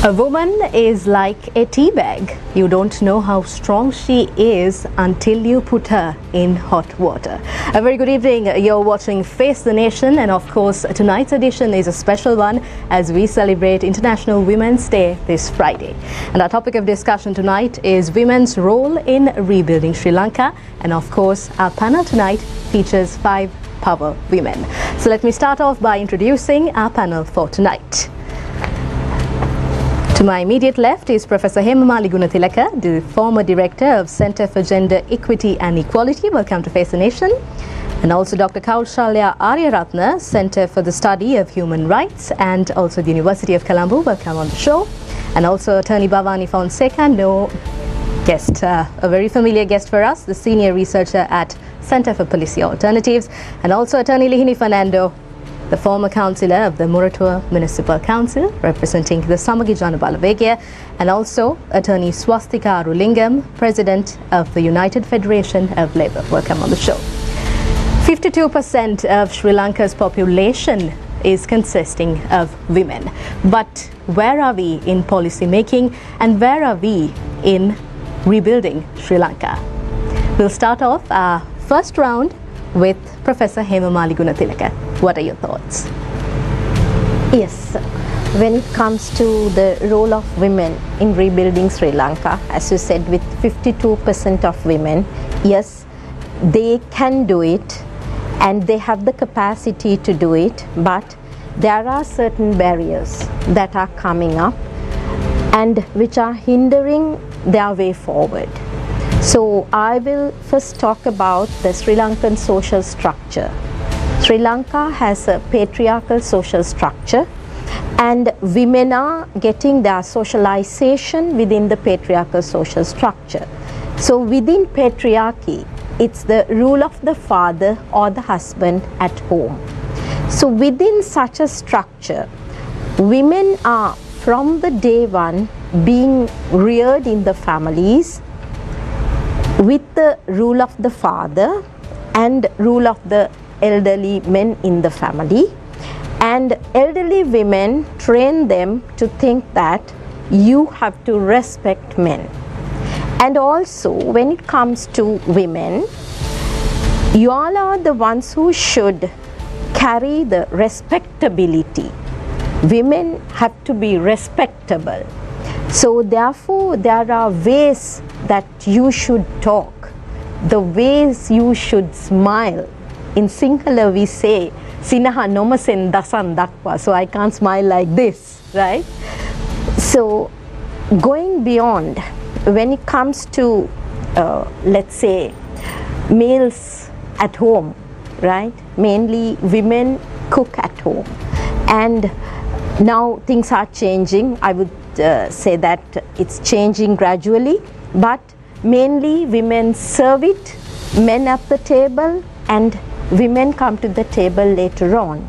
A woman is like a tea bag. You don't know how strong she is until you put her in hot water. A very good evening. You're watching Face the Nation, and of course tonight's edition is a special one as we celebrate International Women's Day this Friday. And our topic of discussion tonight is women's role in rebuilding Sri Lanka, and of course our panel tonight features 5 power women. So let me start off by introducing our panel for tonight. To my immediate left is Professor Hemamali Gunathilaka, the former director of Centre for Gender Equity and Equality. Welcome to Face the Nation. And also Dr. Kaushalya Aryaratna, Centre for the Study of Human Rights, and also the University of Colombo. Welcome on the show. And also Attorney Bhavani Fonseca, no guest, a very familiar guest for us, the senior researcher at Centre for Policy Alternatives, and also Attorney Lihini Fernando, the former councillor of the Muratua Municipal Council, representing the Samagi Janabala Vegya, and also Attorney Swastika Arulingam, President of the United Federation of Labour. Welcome on the show. 52% of Sri Lanka's population is consisting of women. But where are we in policy making, and where are we in rebuilding Sri Lanka? We'll start off our first round with Professor Hemamali Gunathilaka. What are your thoughts? Yes, when it comes to the role of women in rebuilding Sri Lanka, as you said, with 52% of women, yes, they can do it and they have the capacity to do it, but there are certain barriers that are coming up and which are hindering their way forward. So I will first talk about the Sri Lankan social structure. Sri Lanka has a patriarchal social structure, and women are getting their socialization within the patriarchal social structure. So within patriarchy, it's the rule of the father or the husband at home. So within such a structure, women are from the day one being reared in the families with the rule of the father and rule of the elderly men in the family, and elderly women train them to think that you have to respect men. And also when it comes to women, you all are the ones who should carry the respectability. Women have to be respectable. So therefore there are ways that you should talk, the ways you should smile. In Sinhala we say, Sinaha nomasen dasan dakwa, so I can't smile like this, right? So going beyond, when it comes to, let's say, males at home, right? Mainly women cook at home. And now things are changing. I would say that it's changing gradually, but mainly women serve it, men at the table, and women come to the table later on.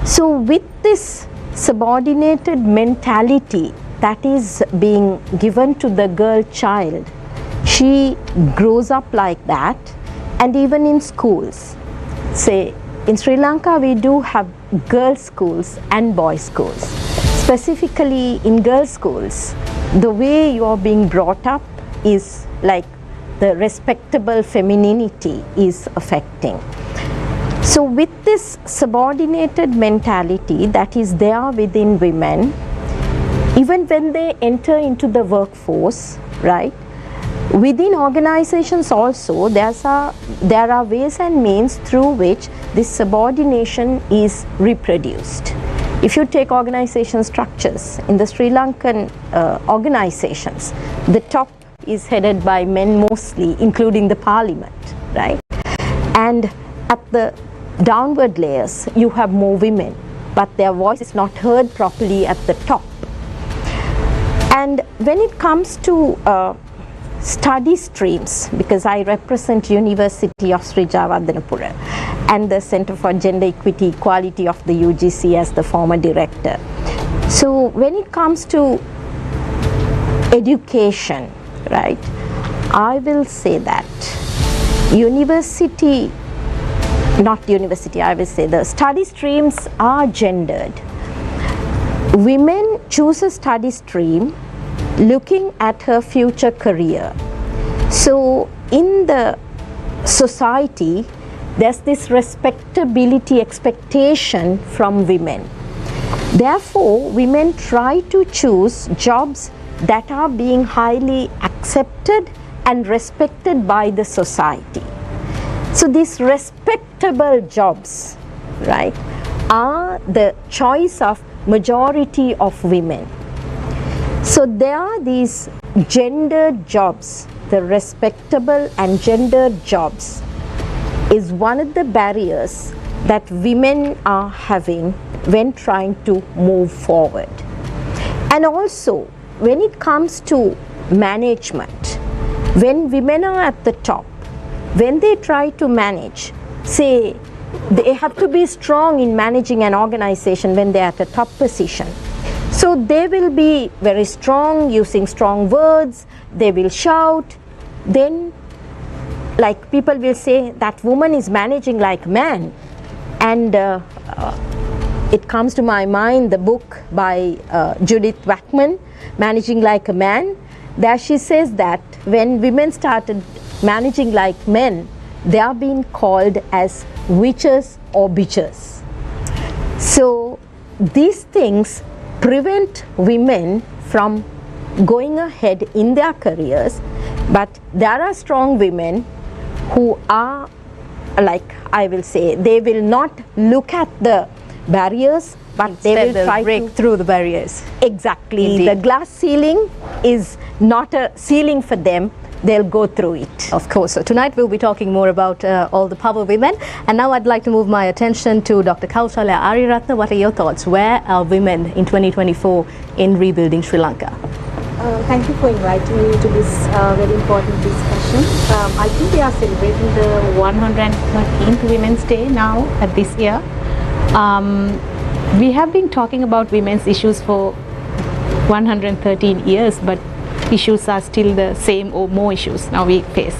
So with this subordinated mentality that is being given to the girl child, she grows up like that. And even in schools, say in Sri Lanka we do have girls' schools and boys' schools. Specifically in girls' schools, the way you are being brought up is like the respectable femininity is affecting. So with this subordinated mentality that is there within women, even when they enter into the workforce, right, within organizations also there are ways and means through which this subordination is reproduced. If you take organization structures in the Sri Lankan organizations, the top is headed by men mostly, including the parliament, right? And at the downward layers you have more women, but their voice is not heard properly at the top. And when it comes to study streams, because I represent University of Sri Javadanapura and the Centre for Gender Equity Equality of the UGC as the former director. So when it comes to education, right, I will say that I will say the study streams are gendered. Women choose a study stream looking at her future career. So in the society, there's this respectability expectation from women. Therefore, women try to choose jobs that are being highly accepted and respected by the society. So these respectable jobs, right, are the choice of majority of women. So there are these gendered jobs. The respectable and gendered jobs is one of the barriers that women are having when trying to move forward. And also, when it comes to management, when women are at the top, when they try to manage, say, they have to be strong in managing an organization when they're at a top position. So they will be very strong, using strong words, they will shout. Then, like, people will say that woman is managing like man. And it comes to my mind the book by Judith Wackman, Managing Like a Man. There she says that when women started managing like men, they are being called as witches or bitches. So these things prevent women from going ahead in their careers, but there are strong women who are, like I will say, they will not look at the barriers, but instead they will try break to through the barriers. Exactly. Indeed. The glass ceiling is not a ceiling for them. They'll go through it. Of course. So tonight we'll be talking more about all the power women. And now I'd like to move my attention to Dr. Kaushalya Ariyaratne. What are your thoughts? Where are women in 2024 in rebuilding Sri Lanka? Thank you for inviting me to this very important discussion. I think we are celebrating the 113th Women's Day now at this year. We have been talking about women's issues for 113 years, but issues are still the same or more issues now we face.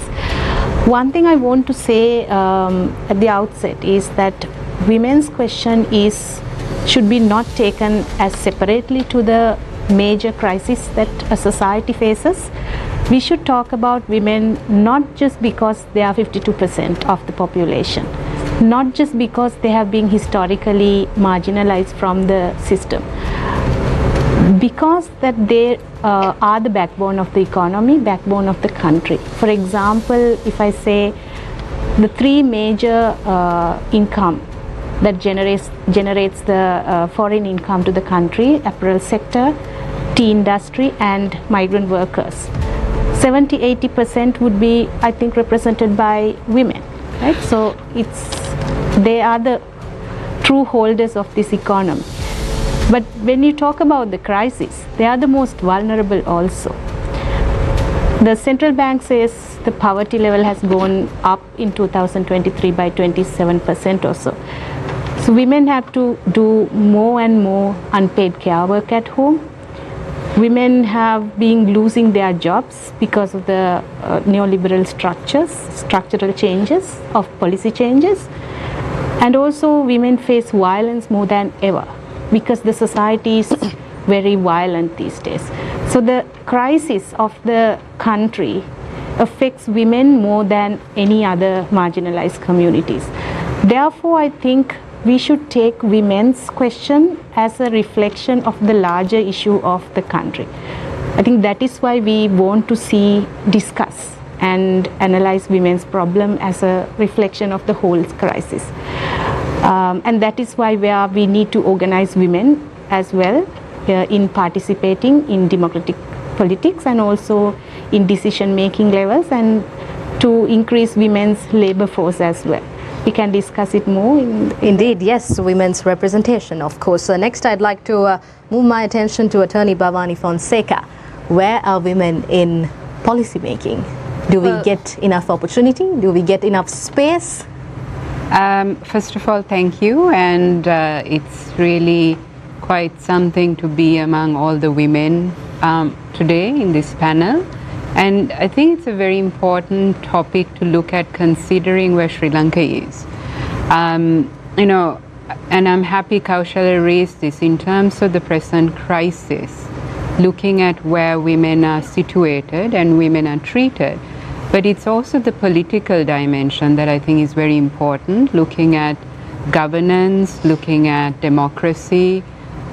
One thing I want to say at the outset is that women's question should be not taken as separately to the major crisis that a society faces. We should talk about women not just because they are 52% of the population, not just because they have been historically marginalized from the system, because that they are the backbone of the economy, backbone of the country. For example, if I say the three major income that generates the foreign income to the country: apparel sector, tea industry, and migrant workers. 70-80% would be, I think, represented by women, right? So they are the true holders of this economy. But when you talk about the crisis, they are the most vulnerable also. The central bank says the poverty level has gone up in 2023 by 27% or so. So women have to do more and more unpaid care work at home. Women have been losing their jobs because of the neoliberal structural changes of policy changes. And also women face violence more than ever, because the society is very violent these days. So the crisis of the country affects women more than any other marginalized communities. Therefore, I think we should take women's question as a reflection of the larger issue of the country. I think that is why we want to discuss and analyze women's problem as a reflection of the whole crisis. And that is why we need to organize women as well in participating in democratic politics and also in decision-making levels, and to increase women's labor force as well. We can discuss it more. Indeed, yes, women's representation, of course. Next, I'd like to move my attention to Attorney Bhavani Fonseca. Where are women in policy making? Do we get enough opportunity? Do we get enough space? First of all, thank you, and it's really quite something to be among all the women today in this panel. And I think it's a very important topic to look at, considering where Sri Lanka is. and I'm happy Kaushalya raised this in terms of the present crisis, looking at where women are situated and women are treated. But it's also the political dimension that I think is very important, looking at governance, looking at democracy,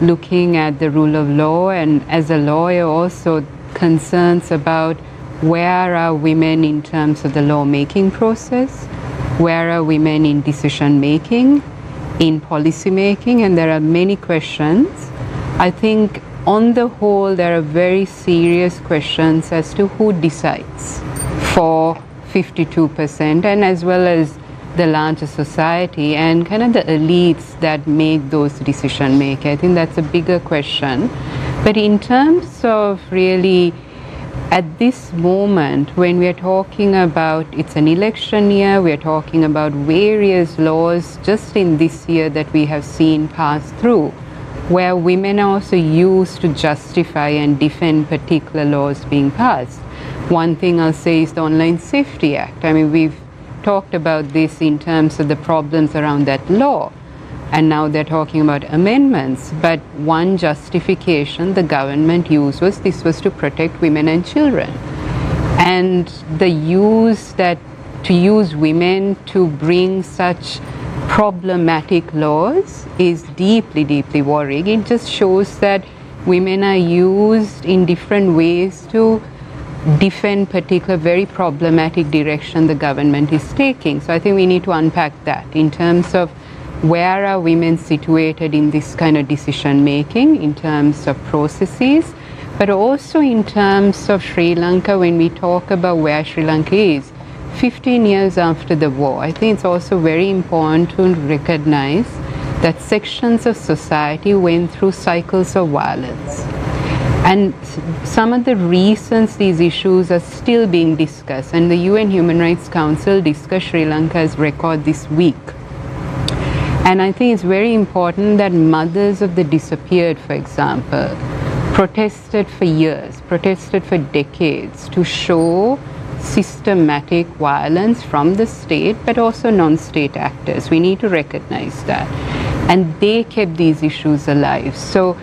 looking at the rule of law, and as a lawyer also concerns about where are women in terms of the lawmaking process, where are women in decision making, in policy making, and there are many questions. I think on the whole there are very serious questions as to who decides for 52% and as well as the larger society and kind of the elites that make those decision making. I think that's a bigger question. But in terms of really at this moment when we are talking about, it's an election year, we are talking about various laws just in this year that we have seen pass through, where women are also used to justify and defend particular laws being passed. One thing I'll say is the Online Safety Act. I mean, we've talked about this in terms of the problems around that law, and now they're talking about amendments. But one justification the government used was this was to protect women and children. And the use that to use women to bring such problematic laws is deeply, deeply worrying. It just shows that women are used in different ways to defend particular very problematic direction the government is taking. So I think we need to unpack that in terms of where are women situated in this kind of decision making, in terms of processes, but also in terms of Sri Lanka. When we talk about where Sri Lanka is 15 years after the war, I think it's also very important to recognize that sections of society went through cycles of violence. And some of the reasons these issues are still being discussed, and the UN Human Rights Council discussed Sri Lanka's record this week. And I think it's very important that mothers of the disappeared, for example, protested for years, protested for decades to show systematic violence from the state, but also non-state actors. We need to recognize that. And they kept these issues alive. So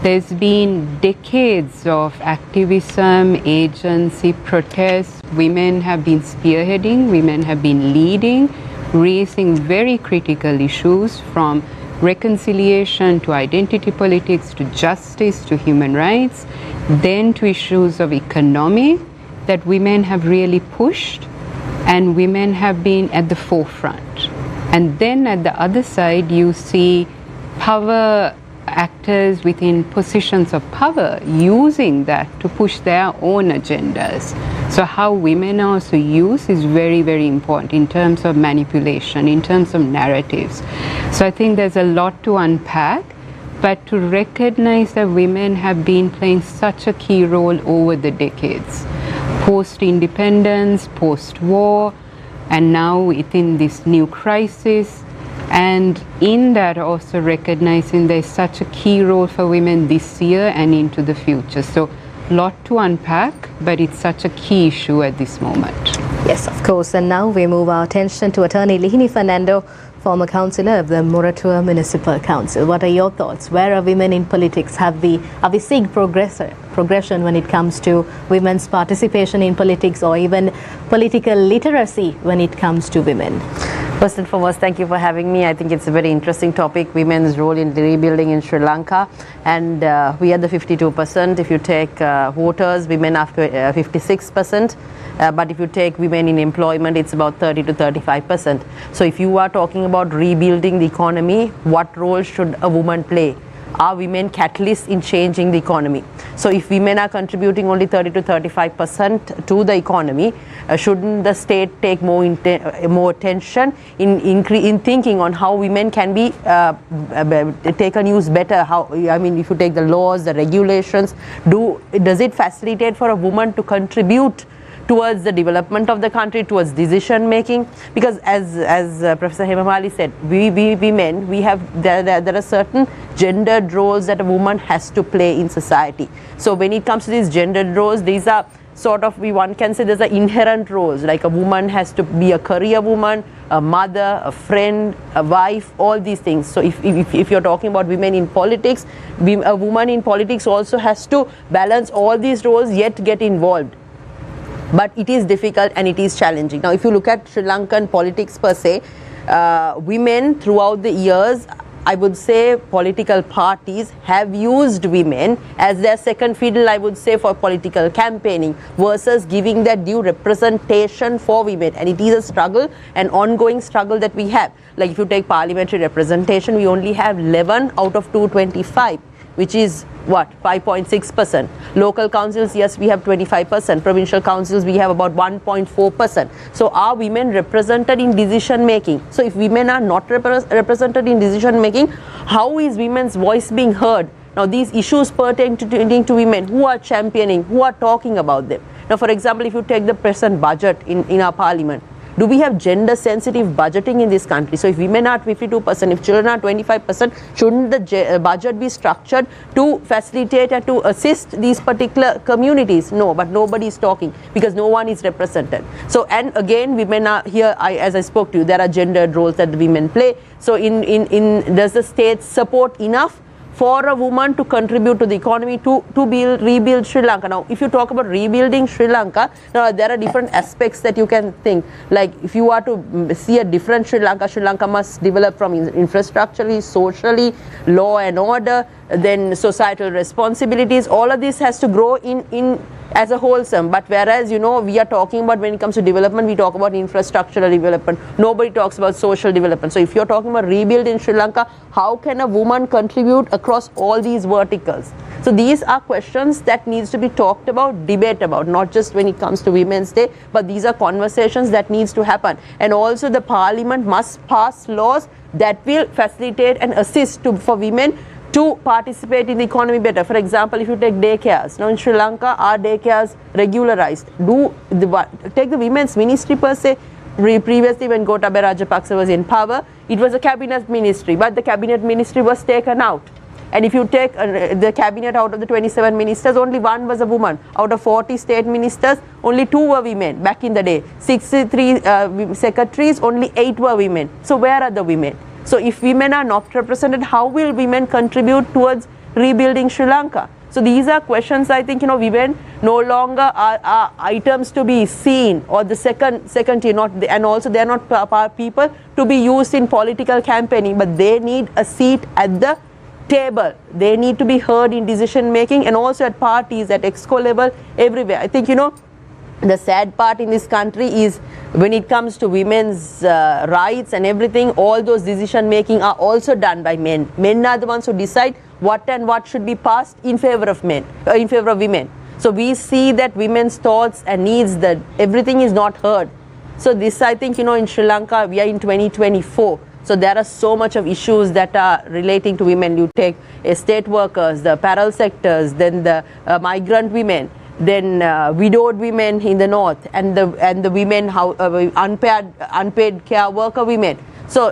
there's been decades of activism, agency, protest. Women have been spearheading, women have been leading, raising very critical issues from reconciliation to identity politics to justice to human rights, then to issues of economy that women have really pushed and women have been at the forefront. And then at the other side you see power actors within positions of power using that to push their own agendas. So how women are also used is very, very important in terms of manipulation, in terms of narratives. So I think there's a lot to unpack, but to recognize that women have been playing such a key role over the decades, post-independence, post-war, and now within this new crisis. And in that also recognizing there's such a key role for women this year and into the future. So a lot to unpack, but it's such a key issue at this moment. Yes, of course. And now we move our attention to Attorney Lihini Fernando, former councillor of the Moratua Municipal Council. What are your thoughts? Where are women in politics? Are we seeing progression when it comes to women's participation in politics or even political literacy when it comes to women? First and foremost, thank you for having me. I think it's a very interesting topic, women's role in the rebuilding in Sri Lanka. And we are the 52%. If you take voters, women are 56%. But if you take women in employment, it's about 30 to 35%. So if you are talking about rebuilding the economy, what role should a woman play? Are women catalysts in changing the economy? So if women are contributing only 30 to 35% to the economy, shouldn't the state take more attention in thinking on how women can be taken use better? If you take the laws, the regulations, does it facilitate for a woman to contribute towards the development of the country, towards decision making? Because as Professor Hemamali said, we women, there are certain gendered roles that a woman has to play in society. So when it comes to these gendered roles, these are sort of, one can say there's an inherent roles, like a woman has to be a career woman, a mother, a friend, a wife, all these things. So if you're talking about women in politics, a woman in politics also has to balance all these roles yet get involved. But it is difficult and it is challenging. Now if you look at Sri Lankan politics per se, women throughout the years, I would say political parties have used women as their second fiddle, I would say, for political campaigning versus giving that due representation for women. And it is a struggle, an ongoing struggle that we have. Like if you take parliamentary representation, we only have 11 out of 225, which is what, 5.6%. Local councils, yes, we have 25%. Provincial councils, we have about 1.4%. So are women represented in decision making? So if women are not represented in decision making, how is women's voice being heard? Now these issues pertaining to women, who are championing, who are talking about them? Now for example, if you take the present budget in our parliament, do we have gender sensitive budgeting in this country? So if women are 52%, if children are 25%, shouldn't the budget be structured to facilitate and to assist these particular communities? No, but nobody is talking because no one is represented. So, and again, women are here, as I spoke to you, there are gendered roles that the women play. So does the state support enough for a woman to contribute to the economy to rebuild Sri Lanka? Now, if you talk about rebuilding Sri Lanka, now there are different aspects that you can think. Like if you are to see a different Sri Lanka must develop from infrastructurally, socially, law and order, then societal responsibilities. All of this has to grow in as a wholesome. But whereas, you know, we are talking about, when it comes to development, we talk about infrastructural development. Nobody talks about social development. So if you're talking about rebuild in Sri Lanka, how can a woman contribute across all these verticals? So these are questions that needs to be talked about, debate about, not just when it comes to Women's Day, but these are conversations that needs to happen. And also the parliament must pass laws that will facilitate and assist for women to participate in the economy better. For example, if you take daycares, now in Sri Lanka, are daycares regularized? Take the women's ministry per se. Previously, when Gotabaya Rajapaksa was in power, it was a cabinet ministry, but the cabinet ministry was taken out. And if you take the cabinet, out of the 27 ministers, only one was a woman. Out of 40 state ministers, only 2 were women back in the day. 63 secretaries, only 8 were women. So where are the women? So if women are not represented, how will women contribute towards rebuilding Sri Lanka? So these are questions, I think, you know, women no longer are items to be seen, or the second tier, and also they are not people to be used in political campaigning, but they need a seat at the table. They need to be heard in decision making, and also at parties, at exco level, everywhere. I think, you know, the sad part in this country is when it comes to women's rights and everything, all those decision making are also done by men. Men are the ones who decide what and what should be passed in favor of men, in favor of women. So we see that women's thoughts and needs, that everything is not heard. So this, I think, you know, in Sri Lanka, we are in 2024. So there are so much of issues that are relating to women. You take estate workers, the apparel sectors, then the migrant women, then widowed women in the north, and the women, unpaid care worker women, so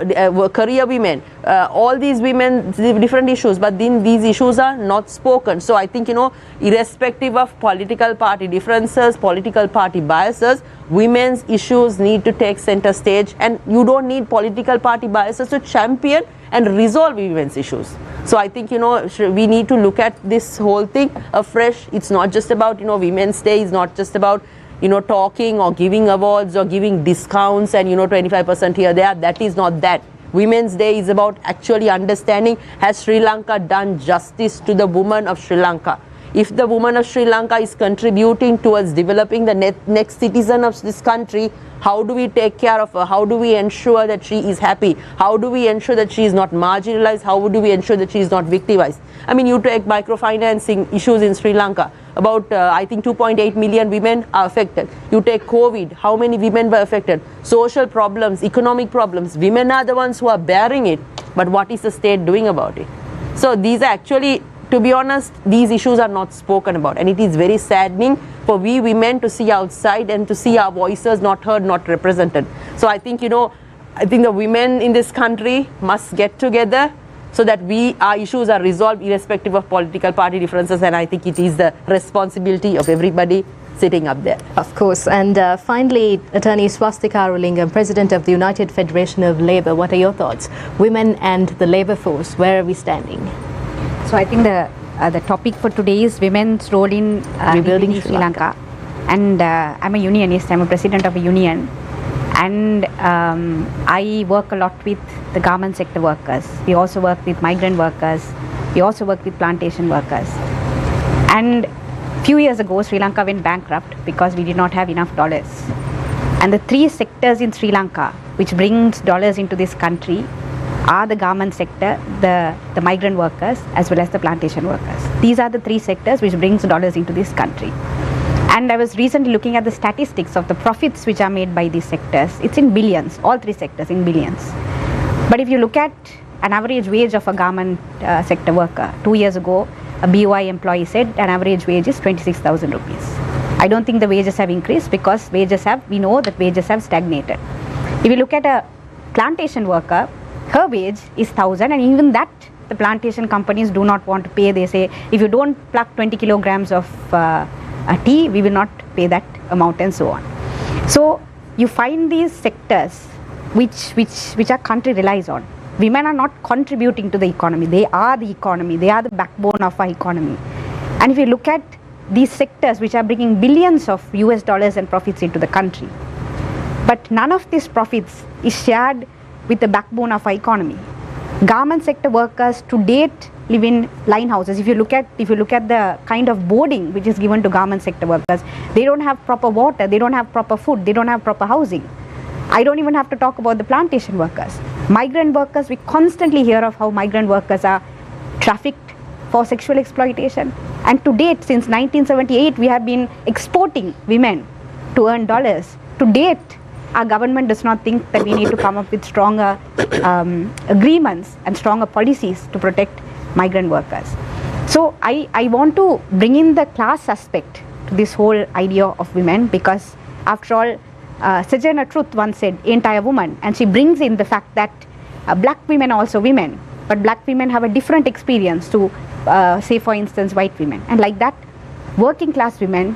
career women, all these women, different issues, but then these issues are not spoken. So I think, you know, irrespective of political party differences, political party biases, women's issues need to take center stage, and you don't need political party biases to champion and resolve women's issues. So I think, you know, we need to look at this whole thing afresh. It's not just about, you know, Women's Day is not just about, you know, talking or giving awards or giving discounts and, you know, 25% here, there. That is not that. Women's Day is about actually understanding, has Sri Lanka done justice to the woman of Sri Lanka? If the woman of Sri Lanka is contributing towards developing the next citizen of this country, how do we take care of her? How do we ensure that she is happy? How do we ensure that she is not marginalized? How do we ensure that she is not victimized? I mean, you take microfinancing issues in Sri Lanka. About, I think, 2.8 million women are affected. You take COVID, how many women were affected? Social problems, economic problems. Women are the ones who are bearing it. But what is the state doing about it? So these are actually, to be honest, these issues are not spoken about, and it is very saddening for we women to see outside and to see our voices not heard, not represented. So I think, you know, I think the women in this country must get together so that our issues are resolved irrespective of political party differences, and I think it is the responsibility of everybody sitting up there. Of course. And finally, Attorney Swastika Arulingam, President of the United Federation of Labour, what are your thoughts? Women and the labour force, where are we standing? So I think the topic for today is women's role in rebuilding Sri Lanka. And I'm a unionist, I'm a president of a union. And I work a lot with the garment sector workers. We also work with migrant workers. We also work with plantation workers. And a few years ago, Sri Lanka went bankrupt because we did not have enough dollars. And the three sectors in Sri Lanka which brings dollars into this country are the garment sector, the migrant workers, as well as the plantation workers. These are the three sectors which brings dollars into this country. And I was recently looking at the statistics of the profits which are made by these sectors. It's in billions, all three sectors in billions. But if you look at an average wage of a garment sector worker, 2 years ago, a BOI employee said an average wage is 26,000 rupees. I don't think the wages have increased because we know that wages have stagnated. If you look at a plantation worker, her wage is 1,000, and even that the plantation companies do not want to pay. They say, if you don't pluck 20 kilograms of tea, we will not pay that amount, and so on. So you find these sectors which our country relies on. Women are not contributing to the economy. They are the economy. They are the backbone of our economy. And if you look at these sectors which are bringing billions of US dollars and profits into the country, but none of these profits is shared with the backbone of our economy. Garment sector workers to date live in line houses. If you look at the kind of boarding which is given to garment sector workers, they don't have proper water, they don't have proper food, they don't have proper housing. I don't even have to talk about the plantation workers. Migrant workers, we constantly hear of how migrant workers are trafficked for sexual exploitation. And to date, since 1978, we have been exporting women to earn dollars. To date, our government does not think that we need to come up with stronger agreements and stronger policies to protect migrant workers. So I want to bring in the class aspect to this whole idea of women, because after all, Sojourner Truth once said, "Ain't I a woman?" And she brings in the fact that black women are also women, but black women have a different experience to, say for instance, white women. And like that, working class women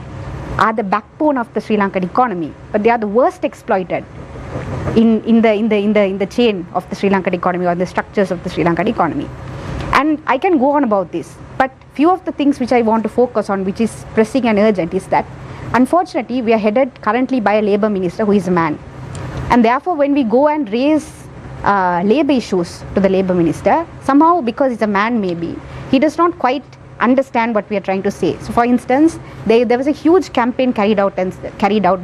are the backbone of the Sri Lankan economy, but they are the worst exploited in the chain of the Sri Lankan economy, or the structures of the Sri Lankan economy. And I can go on about this, but few of the things which I want to focus on, which is pressing and urgent, is that unfortunately we are headed currently by a labour minister who is a man, and therefore when we go and raise labour issues to the labour minister, somehow because he's a man maybe, he does not quite understand what we are trying to say. So for instance, there was a huge campaign carried out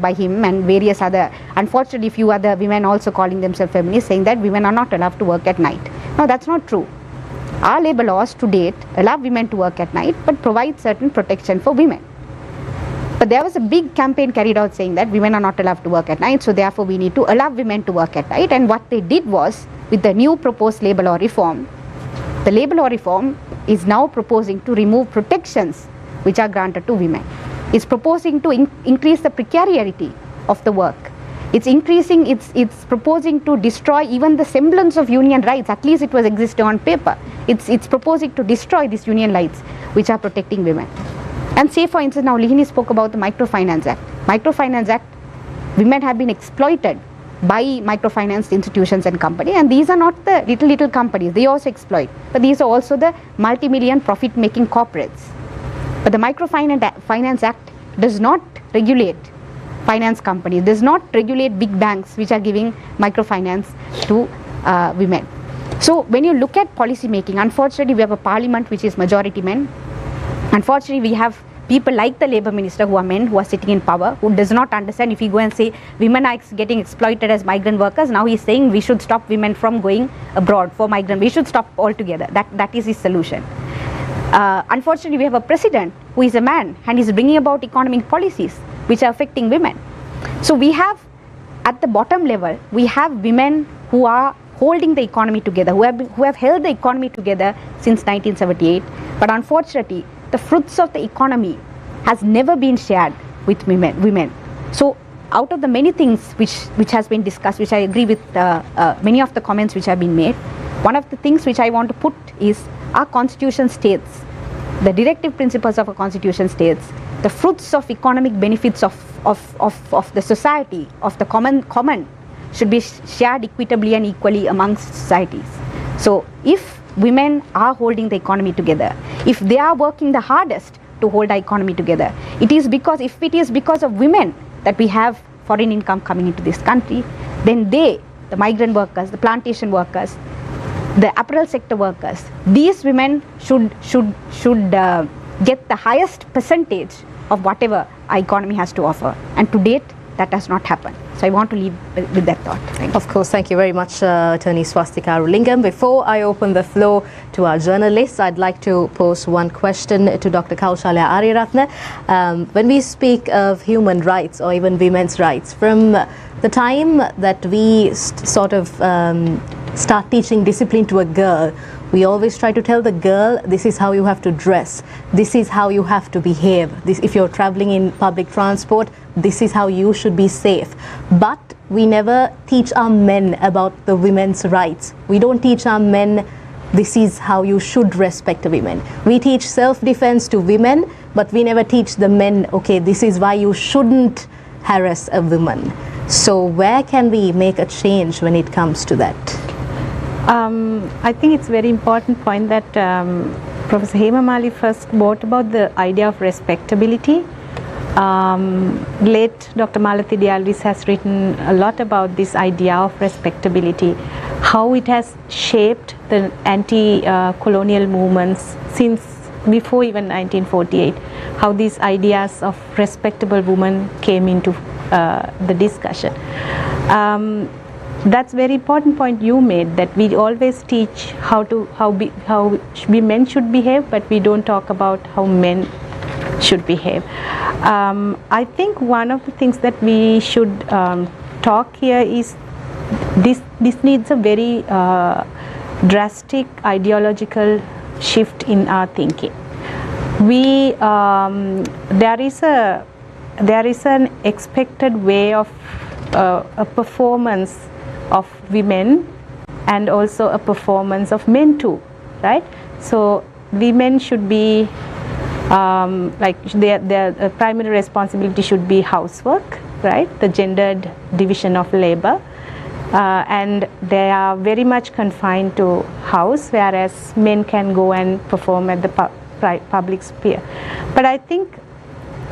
by him and various other, unfortunately few other women also calling themselves feminists, saying that women are not allowed to work at night. No, that's not true. Our labour laws to date allow women to work at night, but provide certain protection for women. But there was a big campaign carried out saying that women are not allowed to work at night, so therefore we need to allow women to work at night. And what they did was, with the new proposed labour law reform, the labour law reform is now proposing to remove protections which are granted to women. It's proposing to increase the precarity of the work. It's proposing to destroy even the semblance of union rights, at least it was existing on paper. It's proposing to destroy these union rights which are protecting women. And say for instance, now Lihini spoke about the Microfinance Act. Microfinance Act, women have been exploited by microfinance institutions and companies, and these are not the little companies, they also exploit, but these are also the multi-million profit-making corporates. But the Microfinance Act does not regulate finance companies, does not regulate big banks which are giving microfinance to women. So when you look at policy making, unfortunately we have a parliament which is majority men. Unfortunately we have people like the labour minister who are men, who are sitting in power, who does not understand. If you go and say women are getting exploited as migrant workers, now he's saying we should stop women from going abroad for migrant, we should stop altogether. That is his solution. Unfortunately we have a president who is a man and is bringing about economic policies which are affecting women. So we have, at the bottom level, we have women who are holding the economy together, who have held the economy together since 1978, but unfortunately the fruits of the economy has never been shared with women. So out of the many things which has been discussed, which I agree with many of the comments which have been made, one of the things which I want to put is our constitution states, the directive principles of our constitution states the fruits of economic benefits of the society, of the common should be shared equitably and equally amongst societies. So if women are holding the economy together, if they are working the hardest to hold the economy together, if it is because of women that we have foreign income coming into this country, then the migrant workers, the plantation workers, the apparel sector workers, these women should get the highest percentage of whatever our economy has to offer. And to date, that has not happened. So I want to leave with that thought. Thank you. Of course, thank you very much, Attorney Swastika Arulingam. Before I open the floor to our journalists, I'd like to pose one question to Dr. Kaushalya Ariyaratne. When we speak of human rights or even women's rights, from the time that we start teaching discipline to a girl, we always try to tell the girl, this is how you have to dress, this is how you have to behave, if you're traveling in public transport, this is how you should be safe. But we never teach our men about the women's rights. We don't teach our men, this is how you should respect a woman. We teach self-defense to women, but we never teach the men, okay, this is why you shouldn't harass a woman. So where can we make a change when it comes to that? I think it's a very important point that Professor Hema Mali first brought about the idea of respectability. Late Dr. Malathi Dialvis has written a lot about this idea of respectability, how it has shaped the anti-colonial movements since before even 1948, how these ideas of respectable women came into the discussion. That's very important point you made, that we always teach how men should behave, but we don't talk about how men should behave. I think one of the things that we should talk here is this needs a very drastic ideological shift in our thinking. There is an expected way of a performance of women and also a performance of men too, right? So women should be like their primary responsibility should be housework, right? The gendered division of labor, and they are very much confined to house, whereas men can go and perform at the public sphere. But I think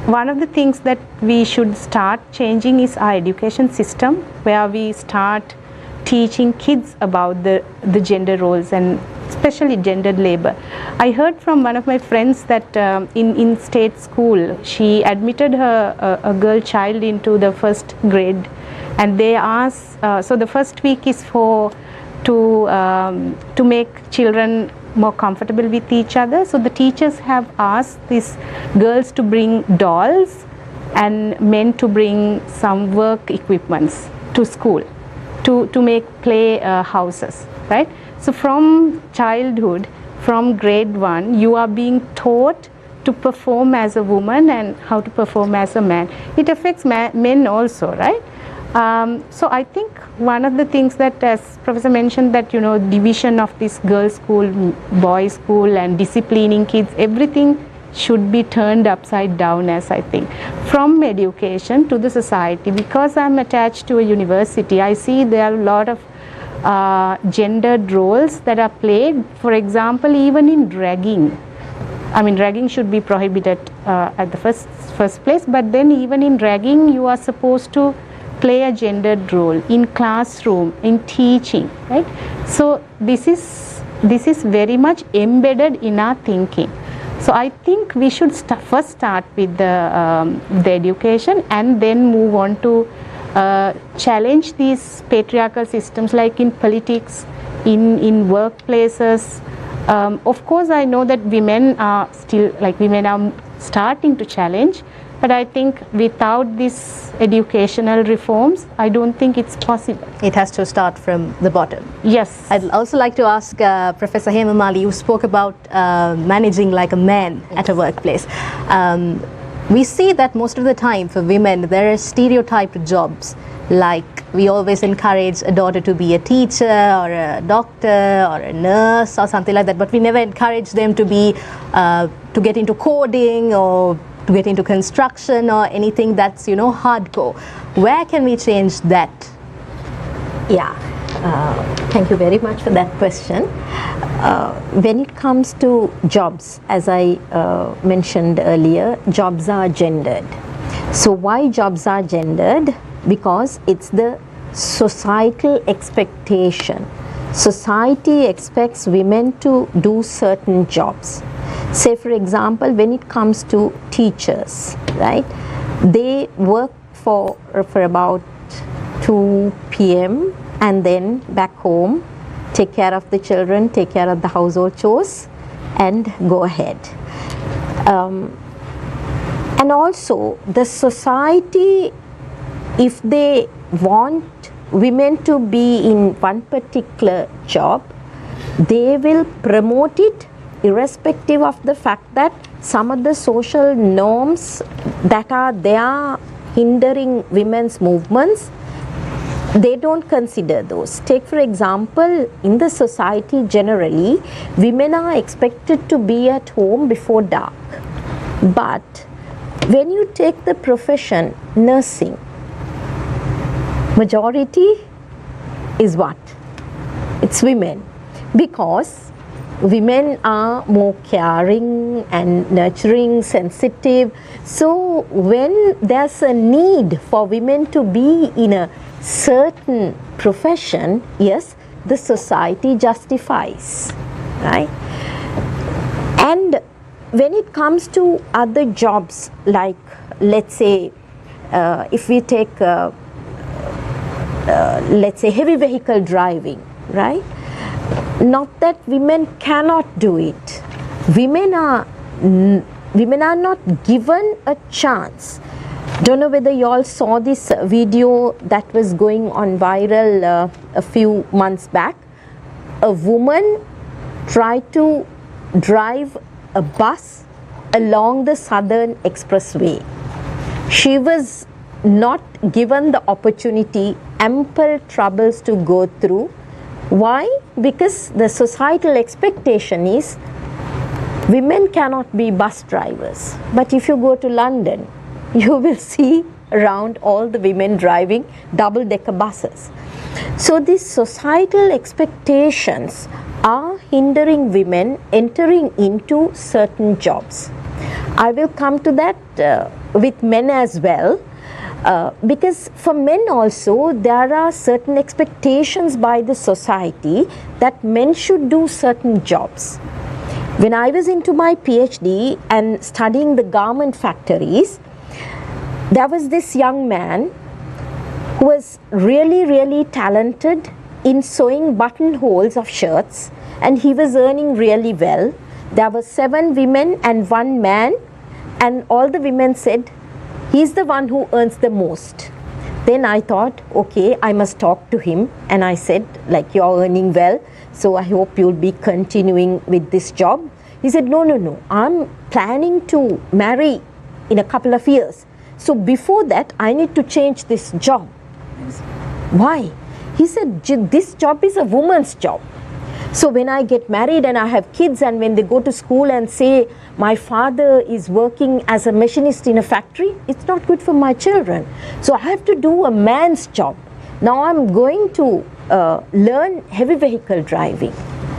one of the things that we should start changing is our education system, where we start teaching kids about the gender roles and especially gendered labor. I heard from one of my friends that in state school, she admitted a girl child into the first grade, and they asked, so the first week is to make children more comfortable with each other. So the teachers have asked these girls to bring dolls and men to bring some work equipments to school to make play houses, right? So from childhood, from grade 1, you are being taught to perform as a woman and how to perform as a man. It affects men also, right? So I think one of the things that, as Professor mentioned, that division of this girls' school, boys' school, and disciplining kids, everything should be turned upside down, as I think, from education to the society. Because I'm attached to a university, I see there are a lot of gendered roles that are played. For example, even in ragging. I mean, ragging should be prohibited at the first place, but then even in ragging, you are supposed to play a gendered role in classroom, in teaching, right? So this is very much embedded in our thinking. So I think we should first start with the education and then move on to challenge these patriarchal systems, like in politics, in workplaces. Of course, I know that women are starting to challenge, but I think without these educational reforms, I don't think it's possible. It has to start from the bottom. Yes. I'd also like to ask Professor Hema Mali, you spoke about managing like a man at a workplace. We see that most of the time for women, there are stereotyped jobs. Like we always encourage a daughter to be a teacher or a doctor or a nurse or something like that, but we never encourage them to be to get into coding or to get into construction or anything that's, you know, hardcore. Where can we change that? Yeah, thank you very much for that question. When it comes to jobs, as I mentioned earlier, jobs are gendered. So why jobs are gendered? Because it's the societal expectation. Society expects women to do certain jobs. Say for example, when it comes to teachers, right? They work for about 2 p.m. and then back home, take care of the children, take care of the household chores, and go ahead. And also the society, if they want women to be in one particular job, they will promote it irrespective of the fact that some of the social norms that are there hindering women's movements, they don't consider those. Take for example, in the society generally, women are expected to be at home before dark. But when you take the profession nursing, majority is what? It's women, because women are more caring and nurturing, sensitive. So when there's a need for women to be in a certain profession, yes, the society justifies, right? And when it comes to other jobs, like let's say if we take let's say heavy vehicle driving, right? Not that women cannot do it. Women are not given a chance. Don't know whether you all saw this video that was going on viral a few months back. A woman tried to drive a bus along the Southern Expressway. She was not given the opportunity, ample troubles to go through. Why? Because the societal expectation is women cannot be bus drivers. But if you go to London, you will see around all the women driving double-decker buses. So these societal expectations are hindering women entering into certain jobs. I will come to that with men as well. Because for men also, there are certain expectations by the society that men should do certain jobs. When I was into my PhD and studying the garment factories, there was this young man who was really talented in sewing buttonholes of shirts, and he was earning really well. There were 7 women and 1 man, and all the women said, he's the one who earns the most. Then I thought, okay, I must talk to him. And I said, like, you're earning well, so I hope you'll be continuing with this job. He said, no, I'm planning to marry in a couple of years. So before that, I need to change this job. Why? He said, this job is a woman's job. So when I get married and I have kids, and when they go to school and say, my father is working as a machinist in a factory, it's not good for my children. So I have to do a man's job. Now I'm going to learn heavy vehicle driving.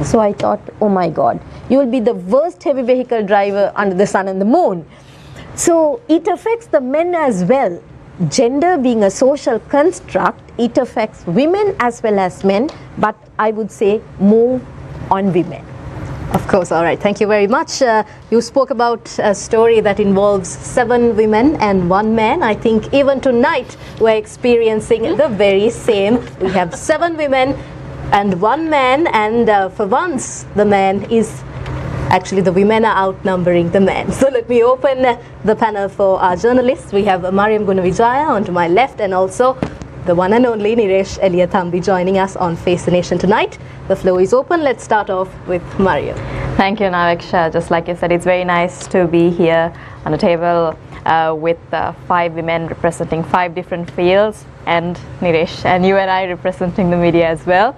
So I thought, oh my God, you will be the worst heavy vehicle driver under the sun and the moon. So it affects the men as well. Gender being a social construct, it affects women as well as men, but I would say more on women. Of course, all right. Thank you very much. You spoke about a story that involves 7 women and 1 man. I think even tonight we're experiencing the very same. We have 7 women and 1 man, and for once the man is actually, the women are outnumbering the men. So let me open the panel for our journalists. We have Mariam Gunavijaya on to my left, and also the one and only Niresh Eliathambi joining us on Face the Nation tonight. The floor is open. Let's start off with Mariam. Thank you, Naveksha. Just like you said, it's very nice to be here on the table with 5 women representing 5 different fields, and Niresh and you and I representing the media as well.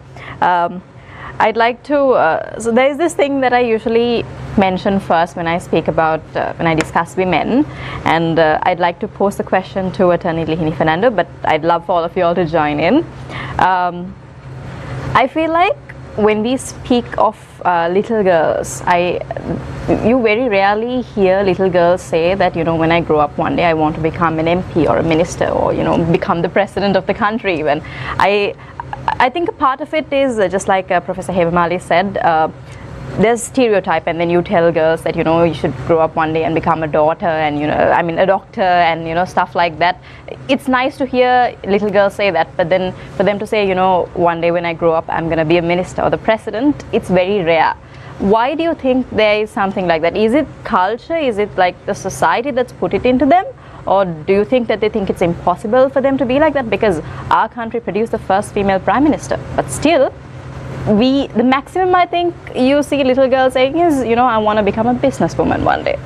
I'd like to, so there's this thing that I usually mention first when I speak about, when I discuss women, and I'd like to pose the question to Attorney Lihini Fernando, but I'd love for all of you all to join in. I feel like when we speak of little girls, you very rarely hear little girls say that, you know, when I grow up one day I want to become an MP or a minister, or, you know, become the president of the country. When I think a part of it is just like Professor Hemamali said, there's stereotype, and then you tell girls that, you know, you should grow up one day and become a daughter, and, you know, I mean a doctor, and, you know, stuff like that. It's nice to hear little girls say that, but then for them to say, you know, one day when I grow up I'm going to be a minister or the president, it's very rare. Why do you think there is something like that? Is it culture? Is it like the society that's put it into them? Or do you think that they think it's impossible for them to be like that? Because our country produced the first female prime minister, but still, the maximum I think you see little girls saying is, you know, I want to become a businesswoman one day.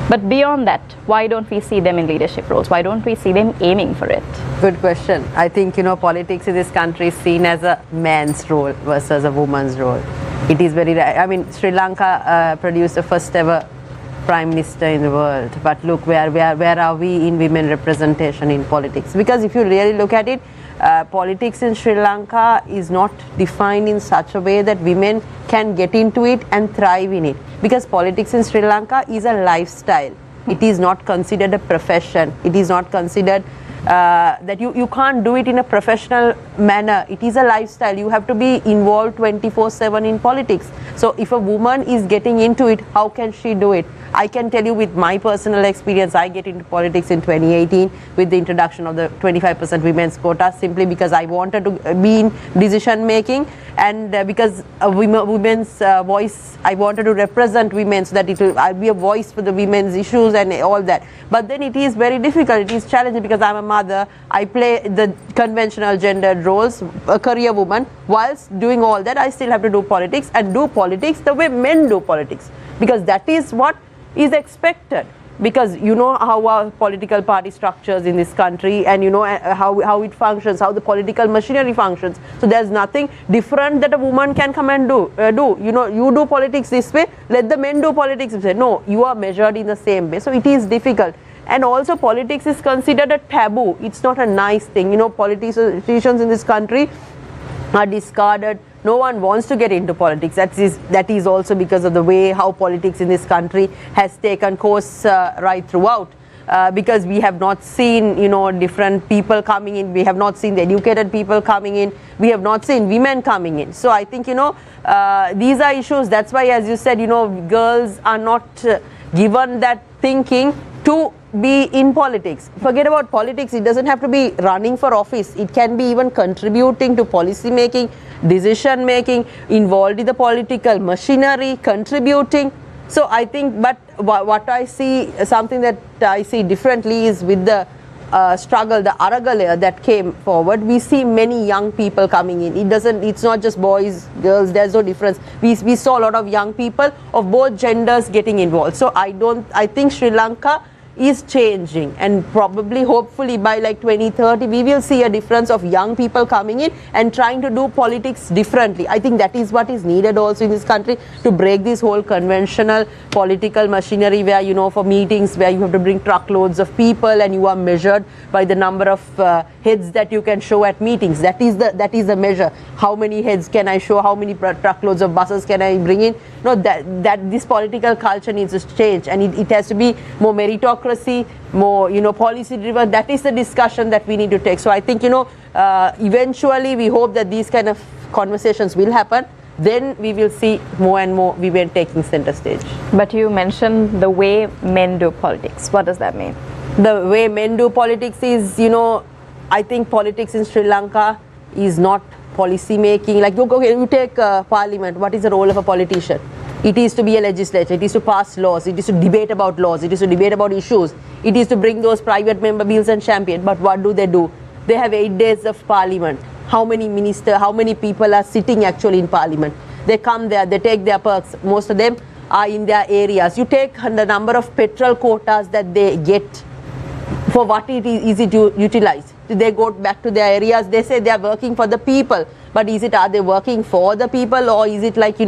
But beyond that, why don't we see them in leadership roles? Why don't we see them aiming for it? Good question. I think, you know, politics in this country is seen as a man's role versus a woman's role. It is very rare. I mean, Sri Lanka produced the first ever prime minister in the world, but look where are we in women representation in politics? Because if you really look at it, politics in Sri Lanka is not defined in such a way that women can get into it and thrive in it. Because politics in Sri Lanka is a lifestyle. It is not considered a profession. It is not considered that you can't do it in a professional manner. It is a lifestyle. You have to be involved 24/7 in politics. So if a woman is getting into it, how can she do it? I can tell you with my personal experience, I get into politics in 2018 with the introduction of the 25% women's quota, simply because I wanted to be in decision making, and because women's voice, I wanted to represent women so that I'll be a voice for the women's issues and all that. But then it is very difficult, it is challenging, because I'm a mother, I play the conventional gendered roles, a career woman. Whilst doing all that, I still have to do politics, and do politics the way men do politics, because that is what is expected. Because you know how our political party structures in this country, and you know how it functions, how the political machinery functions. So there's nothing different that a woman can come and do. You know, you do politics this way, let the men do politics this way. No, you are measured in the same way. So it is difficult. And also politics is considered a taboo. It's not a nice thing. You know, politicians in this country are discarded. No one wants to get into politics. That is also because of the way how politics in this country has taken course right throughout. Because we have not seen, you know, different people coming in. We have not seen the educated people coming in. We have not seen women coming in. So I think, you know, these are issues. That's why, as you said, you know, girls are not given that thinking to be in politics. Forget about politics. It doesn't have to be running for office. It can be even contributing to policy making, decision making, involved in the political machinery, contributing. So I think, but what I see, something that I see differently is with the struggle, the Araga layer that came forward, we see many young people coming in. It's not just boys, girls, there's no difference. We saw a lot of young people of both genders getting involved. So I think Sri Lanka is changing, and probably, hopefully by like 2030 we will see a difference of young people coming in and trying to do politics differently. I think that is what is needed also in this country, to break this whole conventional political machinery where, you know, for meetings where you have to bring truckloads of people and you are measured by the number of heads that you can show at meetings. That is the measure. How many heads can I show? How many truckloads of buses can I bring in? No, that this political culture needs to change, and it has to be more meritocracy, more, you know, policy driven. That is the discussion that we need to take. So I think, you know, eventually we hope that these kind of conversations will happen. Then we will see more and more women taking center stage. But you mentioned the way men do politics. What does that mean? The way men do politics is, you know, I think politics in Sri Lanka is not policy making. Like, okay, you take parliament. What is the role of a politician? It is to be a legislature. It is to pass laws. It is to debate about laws. It is to debate about issues. It is to bring those private member bills and champion. But what do? They have 8 days of parliament. How many ministers, how many people are sitting actually in parliament? They come there, they take their perks. Most of them are in their areas. You take the number of petrol quotas that they get. For what it is it utilized? They go back to their areas, they say they are working for the people. but are they working for the people, or is it like,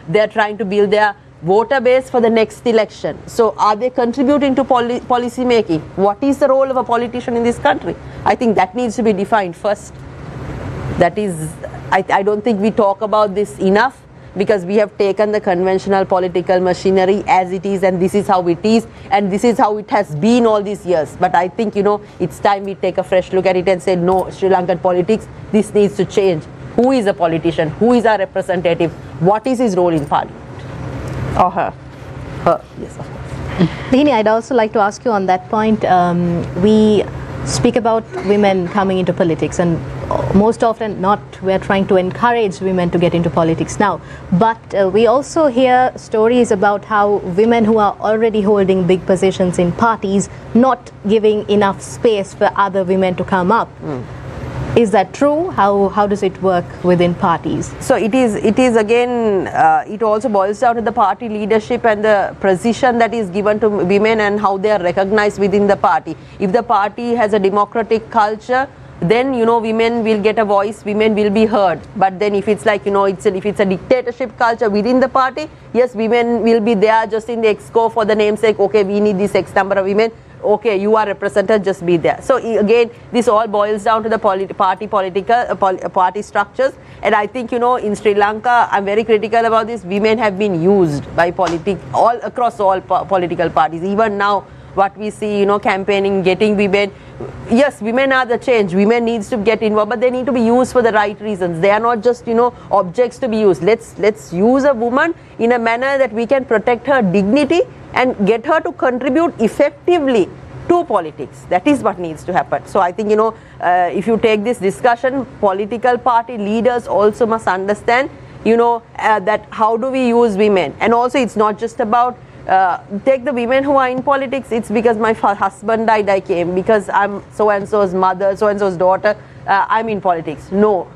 they're trying to build their voter base for the next election? So are they contributing to policy making? What is the role of a politician in this country? I think that needs to be defined first. That is, I don't think we talk about this enough, because we have taken the conventional political machinery as it is, and this is how it is, and this is how it has been all these years. But I think, it's time we take a fresh look at it and say, no, Sri Lankan politics, this needs to change. Who is a politician? Who is our representative? What is his role in parliament? Or her? Her, yes, of course. Lihini, I'd also like to ask you on that point. We speak about women coming into politics, and most often not, we're trying to encourage women to get into politics now. But we also hear stories about how women who are already holding big positions in parties not giving enough space for other women to come up. Is that true? How does it work within parties? So it is again, it also boils down to the party leadership and the position that is given to women and how they are recognized within the party. If the party has a democratic culture, then women will get a voice, women will be heard. But then if it's like, if it's a dictatorship culture within the party, yes, women will be there just in the exco for the namesake. Okay, we need this X number of women. Okay, you are represented, just be there. So again, this all boils down to the party structures. And I think, in Sri Lanka, I'm very critical about this. Women have been used by all across all political parties. Even now, what we see, campaigning, getting women. Yes, women are the change. Women needs to get involved, but they need to be used for the right reasons. They are not just, objects to be used. Let's use a woman in a manner that we can protect her dignity and get her to contribute effectively to politics. That is what needs to happen. So I think, if you take this discussion, political party leaders also must understand, that how do we use women. And also it's not just about, take the women who are in politics, it's because my husband died, I came, because I'm so-and-so's mother, so-and-so's daughter, I'm in politics. No.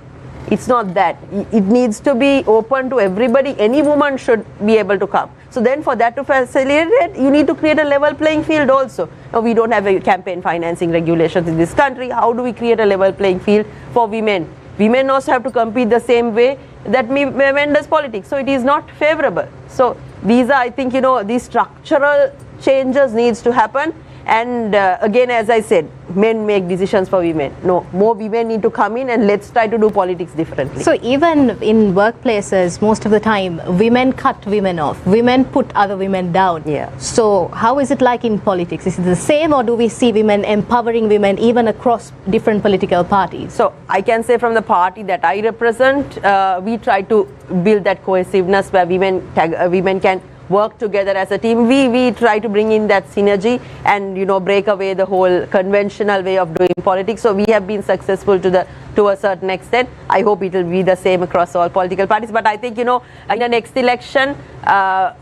It's not that. It needs to be open to everybody. Any woman should be able to come. So then for that to facilitate it, you need to create a level playing field also. Now, we don't have a campaign financing regulations in this country. How do we create a level playing field for women? Women also have to compete the same way that men does politics. So it is not favorable. So these are, I think, these structural changes needs to happen. And again, as I said, men make decisions for women. No, more women need to come in, and let's try to do politics differently. So even in workplaces, most of the time, women cut women off. Women put other women down. Yeah. So how is it like in politics? Is it the same, or do we see women empowering women even across different political parties? So I can say from the party that I represent, we try to build that cohesiveness where women can work together as a team. We try to bring in that synergy and break away the whole conventional way of doing politics. So we have been successful to a certain extent. I hope it will be the same across all political parties. But I think in the next election,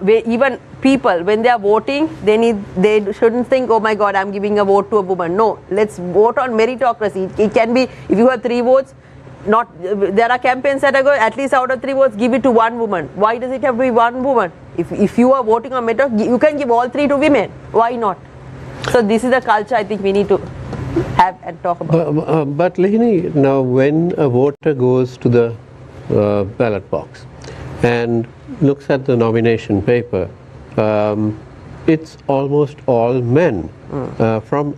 even people, when they are voting, they shouldn't think, oh my God, I'm giving a vote to a woman. No, let's vote on meritocracy. It can be, if you have 3 votes, there are campaigns that are going, at least out of 3 votes, give it to 1 woman. Why does it have to be 1 woman? If you are voting on meritocracy, you can give all 3 to women. Why not? So this is the culture I think we need to have and talk about. But Lihini, now when a voter goes to the ballot box and looks at the nomination paper, it's almost all men from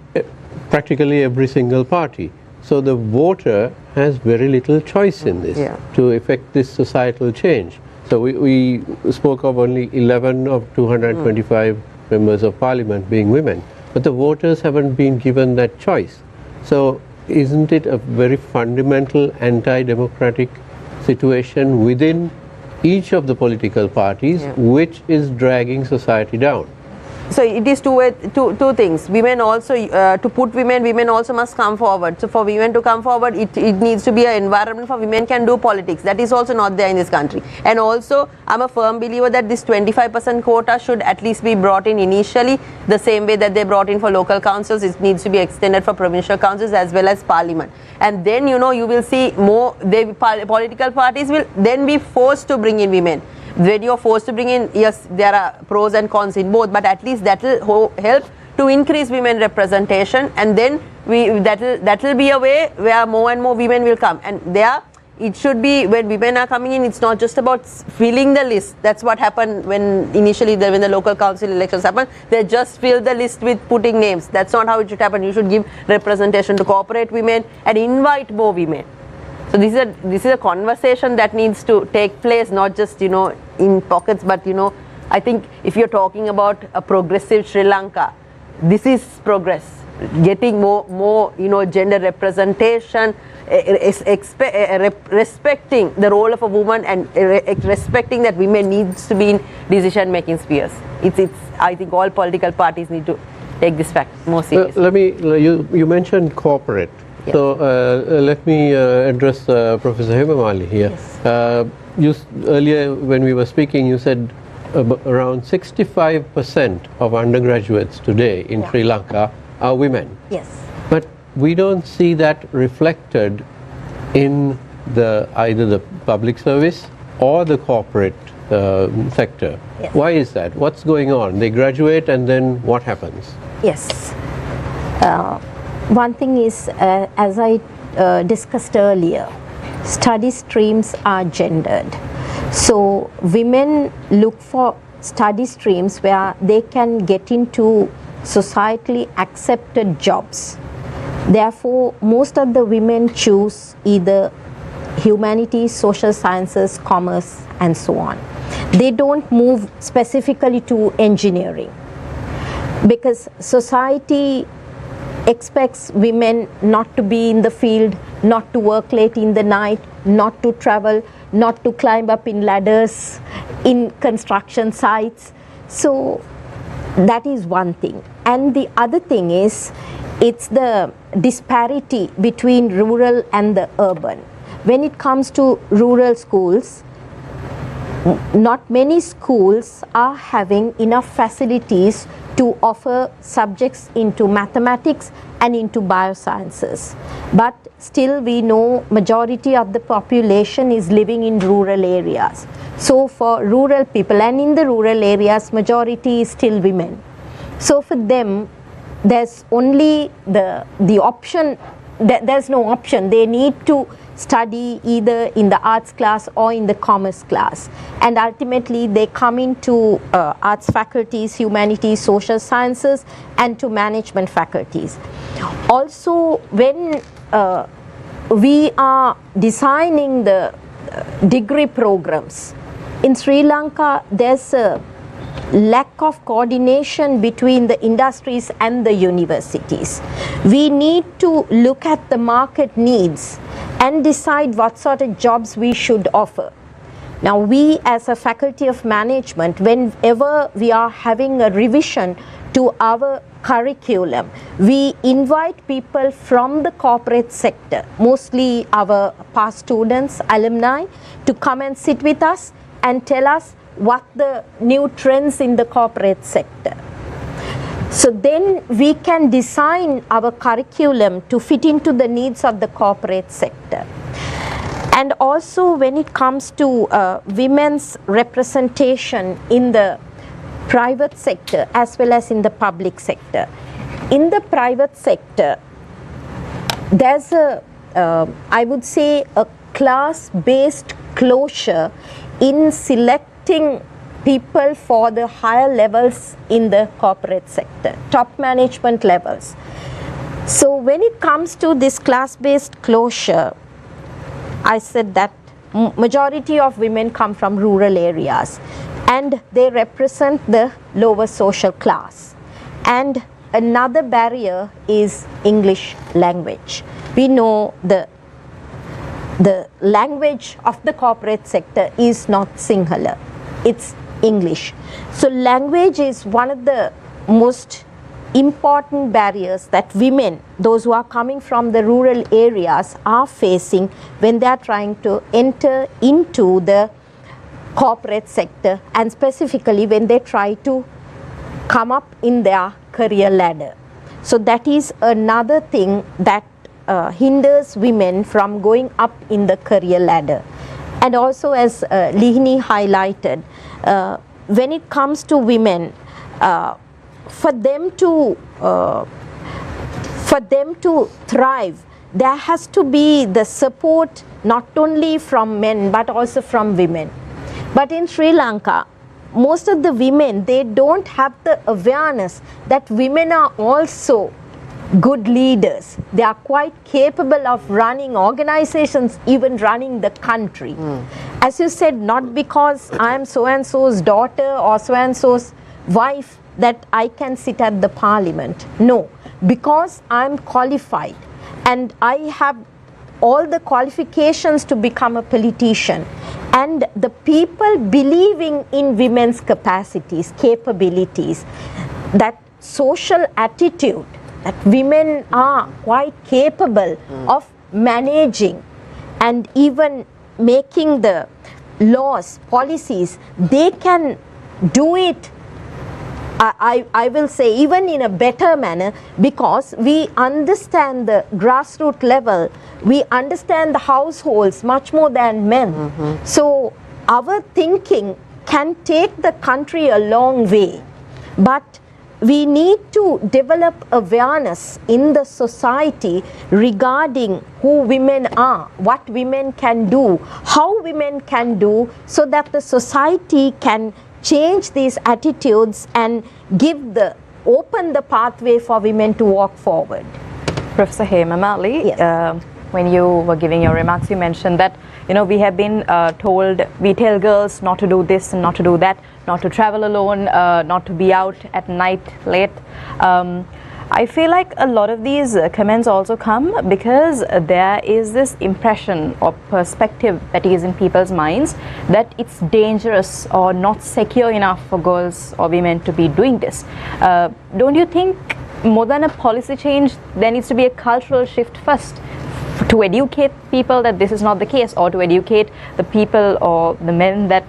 practically every single party. So the voter has very little choice in this to effect this societal change. So we spoke of only 11 of 225 members of parliament being women, but the voters haven't been given that choice. So isn't it a very fundamental anti-democratic situation within each of the political parties which is dragging society down? So it is two things. Women also, to put women also must come forward. So for women to come forward, it needs to be an environment for women can do politics. That is also not there in this country. And also, I'm a firm believer that this 25% quota should at least be brought in initially, the same way that they brought in for local councils. It needs to be extended for provincial councils as well as parliament. And then, you will see more, political parties will then be forced to bring in women. When you're forced to bring in, yes, there are pros and cons in both, but at least that will help to increase women representation, and then that will be a way where more and more women will come. And there, it should be when women are coming in, it's not just about filling the list. That's what happened when initially when the local council elections happened. They just fill the list with putting names. That's not how it should happen. You should give representation to corporate women and invite more women. So this is a conversation that needs to take place, not just in pockets, but I think if you're talking about a progressive Sri Lanka, this is progress. Getting more gender representation, respecting the role of a woman, and respecting that women needs to be in decision making spheres. I think all political parties need to take this fact more seriously. You mentioned corporate. Yeah. So let me address Professor Hemamali here. Yes. Earlier when we were speaking, you said around 65% of undergraduates today in Sri Lanka are women. Yes. But we don't see that reflected in either the public service or the corporate sector. Yes. Why is that? What's going on? They graduate and then what happens? Yes. One thing is, as I discussed earlier, study streams are gendered. So women look for study streams where they can get into societally accepted jobs. Therefore, most of the women choose either humanities, social sciences, commerce, and so on. They don't move specifically to engineering because society expects women not to be in the field, not to work late in the night, not to travel, not to climb up in ladders in construction sites. So that is one thing. And the other thing is, it's the disparity between rural and the urban. When it comes to rural schools, not many schools are having enough facilities to offer subjects into mathematics and into biosciences. But still we know majority of the population is living in rural areas. So for rural people, and in the rural areas, majority is still women. So for them, there's only the option, there's no option. They need to study either in the arts class or in the commerce class, and ultimately they come into arts faculties, humanities, social sciences, and to management faculties. Also, when we are designing the degree programs in Sri Lanka, there's a lack of coordination between the industries and the universities. We need to look at the market needs and decide what sort of jobs we should offer. Now, we as a faculty of management, whenever we are having a revision to our curriculum, we invite people from the corporate sector, mostly our past students, alumni, to come and sit with us and tell us what the new trends in the corporate sector. So then we can design our curriculum to fit into the needs of the corporate sector. And also when it comes to women's representation in the private sector as well as in the public sector. In the private sector, there's I would say a class-based closure in selecting people for the higher levels in the corporate sector, top management levels. So when it comes to this class-based closure, I said that majority of women come from rural areas and they represent the lower social class. And another barrier is English language. We know the language of the corporate sector is not Sinhala, it's English. So language is one of the most important barriers that women, those who are coming from the rural areas, are facing when they are trying to enter into the corporate sector, and specifically when they try to come up in their career ladder. So that is another thing that hinders women from going up in the career ladder. And also, as Lihini highlighted, when it comes to women, for them to thrive, there has to be the support not only from men but also from women. But in Sri Lanka, most of the women, they don't have the awareness that women are also good leaders. They are quite capable of running organizations, even running the country. As you said, not because I am so and so's daughter or so and so's wife that I can sit at the parliament. No, because I am qualified and I have all the qualifications to become a politician. And the people believing in women's capacities, capabilities, that social attitude, that women are quite capable of managing and even making the laws, policies, they can do it, I will say, even in a better manner, because we understand the grassroots level, we understand the households much more than men. So our thinking can take the country a long way, but we need to develop awareness in the society regarding who women are, what women can do, how women can do, so that the society can change these attitudes and open the pathway for women to walk forward. Professor Hemamali, Yes. When you were giving your remarks, you mentioned that we have been told, we tell girls not to do this and not to do that, not to travel alone, not to be out at night late. I feel like a lot of these comments also come because there is this impression or perspective that is in people's minds that it's dangerous or not secure enough for girls or women to be doing this. Don't you think more than a policy change, there needs to be a cultural shift first to educate people that this is not the case, or to educate the people or the men that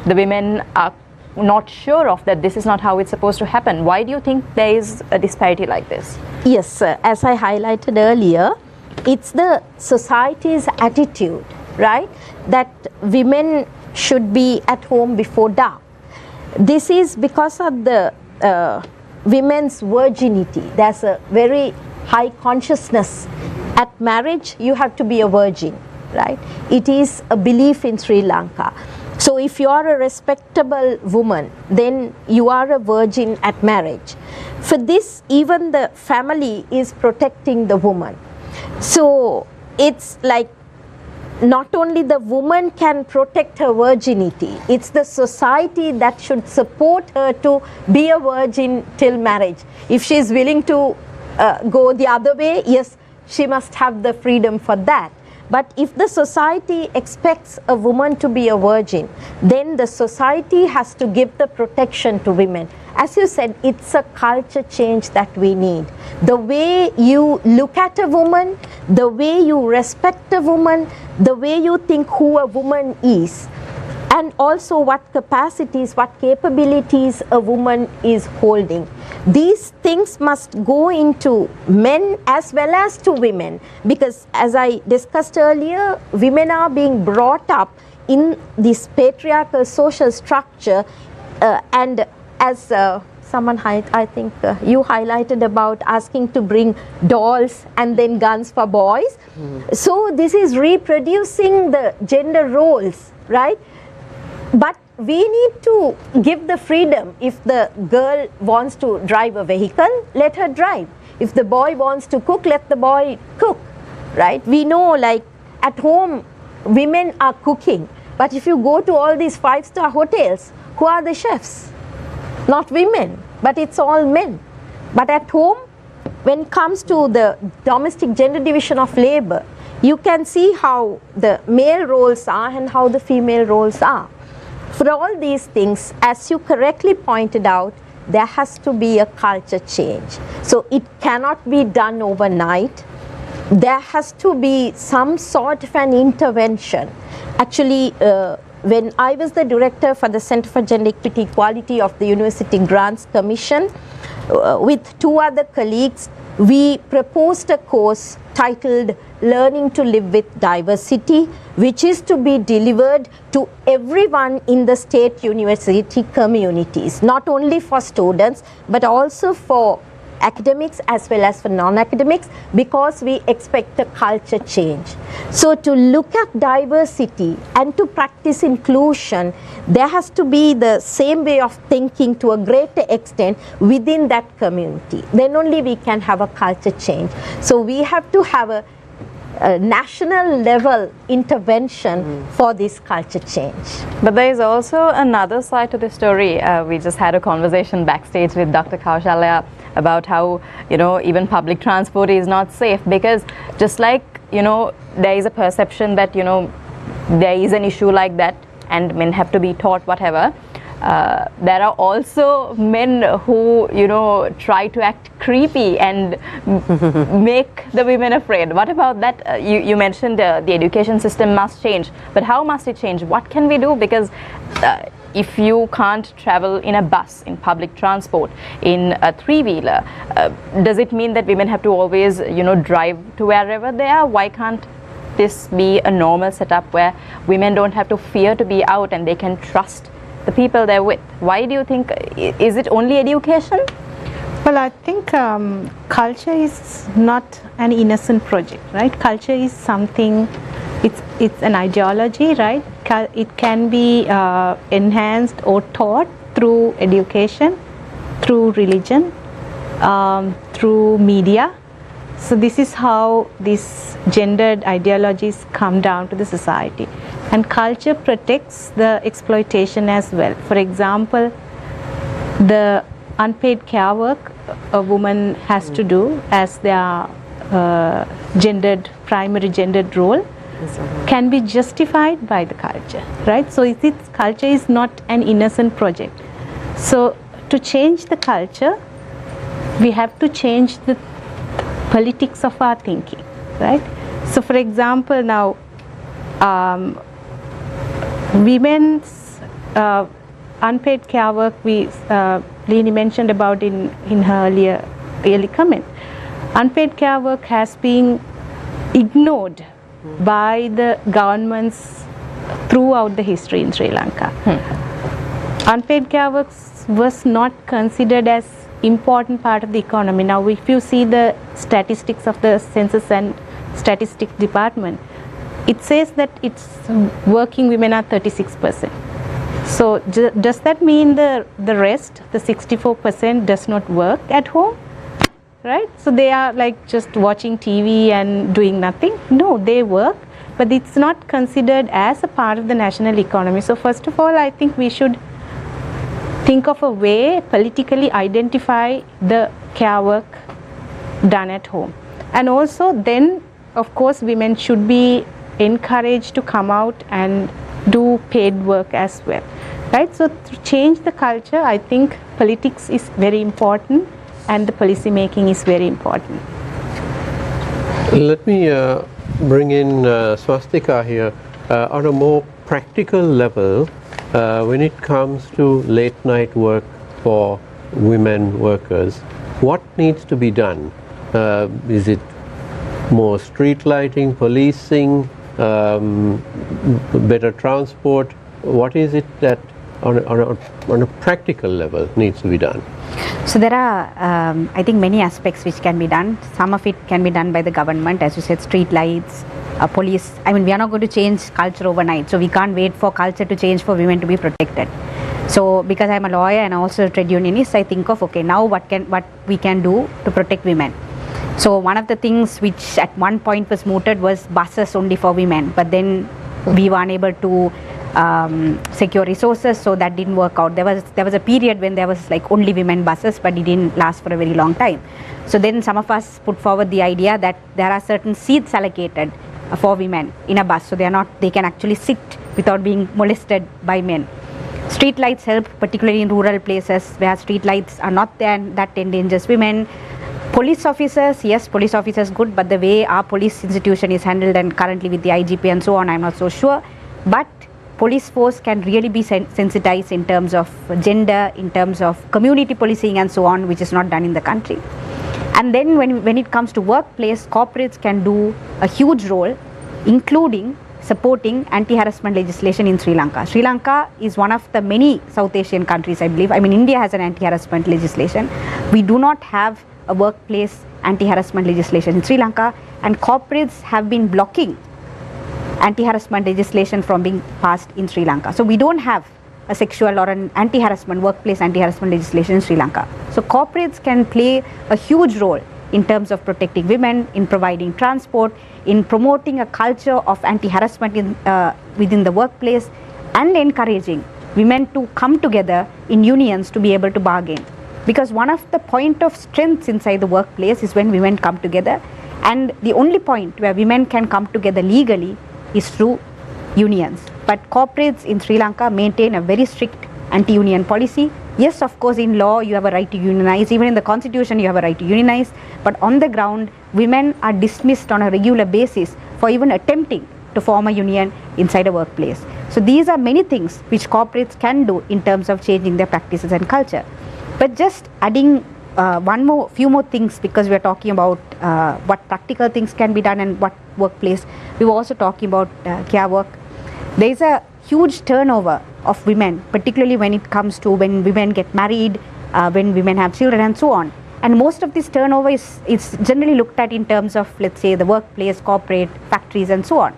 the women are not sure of, that this is not how it's supposed to happen? Why do you think there is a disparity like this? Yes, as I highlighted earlier, it's the society's attitude, right, that women should be at home before dark. This is because of the women's virginity. There's a very high consciousness. At marriage, you have to be a virgin, right? It is a belief in Sri Lanka. So if you are a respectable woman, then you are a virgin at marriage. For this, even the family is protecting the woman. So it's like not only the woman can protect her virginity, it's the society that should support her to be a virgin till marriage. If she is willing to go the other way, yes, she must have the freedom for that. But if the society expects a woman to be a virgin, then the society has to give the protection to women. As you said, it's a culture change that we need. The way you look at a woman, the way you respect a woman, the way you think who a woman is, and also what capacities, what capabilities a woman is holding. These things must go into men as well as to women, because as I discussed earlier, women are being brought up in this patriarchal social structure, and as someone, I think you highlighted about asking to bring dolls and then guns for boys. So this is reproducing the gender roles, right? But we need to give the freedom. If the girl wants to drive a vehicle, let her drive. If the boy wants to cook, let the boy cook, right? We know, like at home, women are cooking. But if you go to all these 5-star hotels, who are the chefs? Not women, but it's all men. But at home, when it comes to the domestic gender division of labor, you can see how the male roles are and how the female roles are. For all these things, as you correctly pointed out, there has to be a culture change. So it cannot be done overnight. There has to be some sort of an intervention. Actually, when I was the director for the Center for Gender Equity Equality of the University Grants Commission, with 2 other colleagues, we proposed a course titled Learning to Live with Diversity, which is to be delivered to everyone in the state university communities, not only for students, but also for academics as well as for non-academics, because we expect a culture change. So to look at diversity and to practice inclusion, there has to be the same way of thinking to a greater extent within that community. Then only we can have a culture change. So we have to have a national level intervention for this culture change. But there is also another side to the story. We just had a conversation backstage with Dr. Kaushalya about how, even public transport is not safe, because just like, there is a perception that, there is an issue like that and men have to be taught whatever. There are also men who, try to act creepy and make the women afraid. What about that? You mentioned the education system must change, but how must it change? What can we do? Because if you can't travel in a bus, in public transport, in a three-wheeler, does it mean that women have to always, drive to wherever they are? Why can't this be a normal setup where women don't have to fear to be out and they can trust the people they're with? Why do you think, is it only education? Well, I think culture is not an innocent project, right? Culture is something, it's an ideology, right? It can be enhanced or taught through education, through religion, through media. So this is how these gendered ideologies come down to the society. And culture protects the exploitation as well. For example, the unpaid care work a woman has to do as their primary gendered role can be justified by the culture, right? So culture is not an innocent project. So to change the culture, we have to change the politics of our thinking, right? So for example, now women's unpaid care work, Lini mentioned about in her early comment. Unpaid care work has been ignored by the governments throughout the history in Sri Lanka. Unpaid care work was not considered as important part of the economy. Now if you see the statistics of the Census and Statistics Department, it says that it's working women are 36%. So does that mean the rest, the 64%, does not work at home, right? So they are like just watching TV and doing nothing? No, they work, but it's not considered as a part of the national economy. So first of all, I think we should think of a way politically identify the care work done at home. And also then, of course, women should be encouraged to come out and do paid work as well, right? So to change the culture, I think politics is very important and the policy making is very important. Let me bring in Swastika here. On a more practical level, when it comes to late night work for women workers, what needs to be done? Is it more street lighting, policing, better transport? What is it that on a practical level needs to be done? So there are, I think, many aspects which can be done. Some of it can be done by the government, as you said, street lights, police. I mean, we are not going to change culture overnight, so we can't wait for culture to change for women to be protected. So because I'm a lawyer and also a trade unionist, I think of, okay, now what we can do to protect women. So one of the things which at one point was mooted was buses only for women, but then we were unable to secure resources, so that didn't work out. There was a period when there was like only women buses, but it didn't last for a very long time. So then some of us put forward the idea that there are certain seats allocated for women in a bus, so they can actually sit without being molested by men. Street lights help, particularly in rural places where street lights are not there and that endangers women. Police officers, yes, police officers good, but the way our police institution is handled and currently with the IGP and so on, I'm not so sure. But police force can really be sensitized in terms of gender, in terms of community policing and so on, which is not done in the country. And then when it comes to workplace, corporates can do a huge role, including supporting anti-harassment legislation in Sri Lanka. Sri Lanka is one of the many South Asian countries, I believe. I mean, India has an anti-harassment legislation. We do not have a workplace anti-harassment legislation in Sri Lanka, and corporates have been blocking anti-harassment legislation from being passed in Sri Lanka. So we don't have a sexual or an anti-harassment, workplace anti-harassment legislation in Sri Lanka. So corporates can play a huge role in terms of protecting women, in providing transport, in promoting a culture of anti-harassment within the workplace, and encouraging women to come together in unions to be able to bargain. Because one of the point of strengths inside the workplace is when women come together, and the only point where women can come together legally is through unions. But corporates in Sri Lanka maintain a very strict anti-union policy. Yes, of course, in law you have a right to unionize, even in the constitution you have a right to unionize, but on the ground women are dismissed on a regular basis for even attempting to form a union inside a workplace. So these are many things which corporates can do in terms of changing their practices and culture. But just adding few more things, because we are talking about what practical things can be done and what workplace. We were also talking about care work. There is a huge turnover of women, particularly when it comes to when women get married, when women have children and so on. And most of this turnover is generally looked at in terms of, let's say, the workplace, corporate, factories and so on.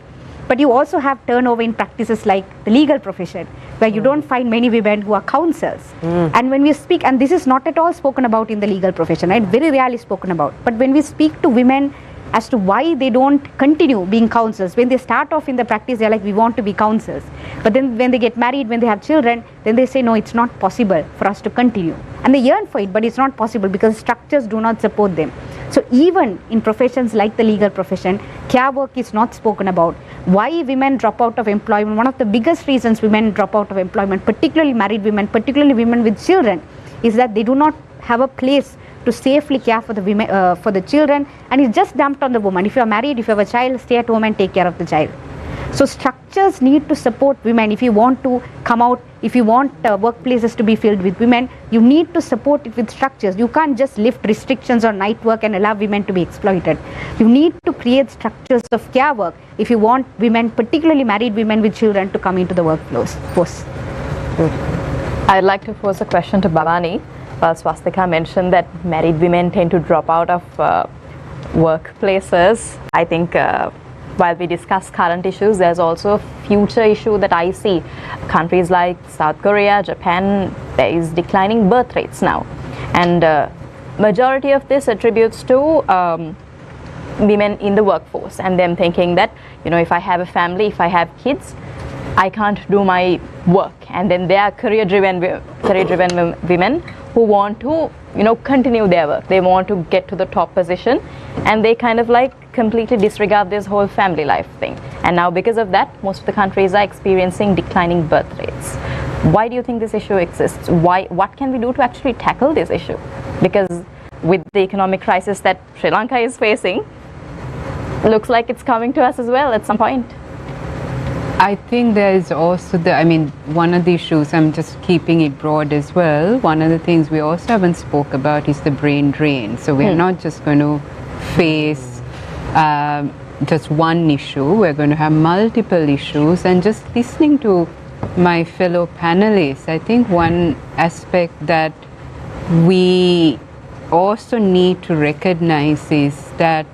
But you also have turnover in practices like the legal profession, where you don't find many women who are counsels. And when we speak, and this is not at all spoken about in the legal profession, right? Very rarely spoken about. But when we speak to women as to why they don't continue being counsels, when they start off in the practice, they're like, we want to be counsels. But then when they get married, when they have children, then they say, no, it's not possible for us to continue. And they yearn for it, but it's not possible because structures do not support them. So even in professions like the legal profession, care work is not spoken about. Why women drop out of employment? One of the biggest reasons women drop out of employment, particularly married women, particularly women with children, is that they do not have a place to safely care for the women, for the children, and it's just dumped on the woman. If you are married, if you have a child, stay at home and take care of the child. So structures need to support women. If you want to come out, if you want workplaces to be filled with women, you need to support it with structures. You can't just lift restrictions on night work and allow women to be exploited. You need to create structures of care work if you want women, particularly married women with children, to come into the workforce. I'd like to pose a question to Bhavani. Swastika mentioned that married women tend to drop out of workplaces. I think while we discuss current issues, there's also a future issue that I see. Countries like South Korea, Japan, there is declining birth rates now. And majority of this attributes to women in the workforce and them thinking that, you know, if I have a family, if I have kids, I can't do my work. And then there are career-driven women who want to, you know, continue their work. They want to get to the top position, and they kind of like completely disregard this whole family life thing. And now because of that, most of the countries are experiencing declining birth rates. Why do you think this issue exists? What can we do to actually tackle this issue? Because with the economic crisis that Sri Lanka is facing, looks like it's coming to us as well at some point. I think there is also one of the issues, I'm just keeping it broad as well, one of the things we also haven't spoke about is the brain drain. So we're not just going to face just one issue, we're going to have multiple issues. And just listening to my fellow panelists, I think one aspect that we also need to recognize is that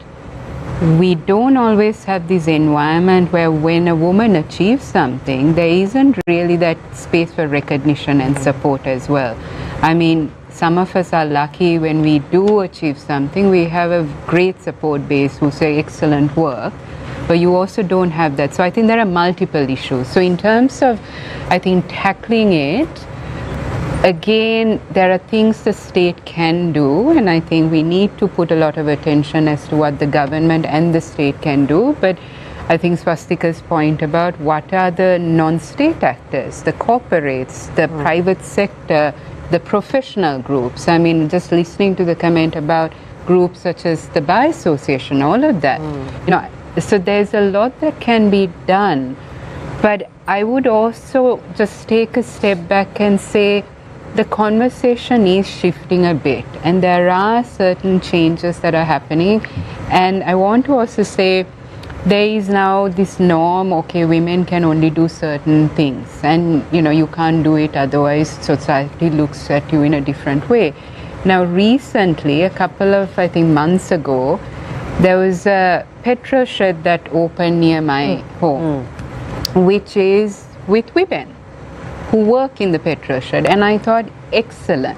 we don't always have this environment where when a woman achieves something, there isn't really that space for recognition and support as well. I mean, some of us are lucky when we do achieve something, we have a great support base who say excellent work, but you also don't have that. So I think there are multiple issues. So in terms of, I think, tackling it, again, there are things the state can do, and I think we need to put a lot of attention as to what the government and the state can do. But I think Swastika's point about what are the non-state actors, the corporates, the private sector, the professional groups. I mean, just listening to the comment about groups such as the Bar Association, all of that. You know, so there's a lot that can be done. But I would also just take a step back and say, the conversation is shifting a bit, and there are certain changes that are happening. And I want to also say there is now this norm, okay, women can only do certain things, and you know, you can't do it, otherwise society looks at you in a different way. Now recently, a couple of I think months ago, there was a petrol shed that opened near my home, which is with women who work in the petrol shed, and I thought excellent,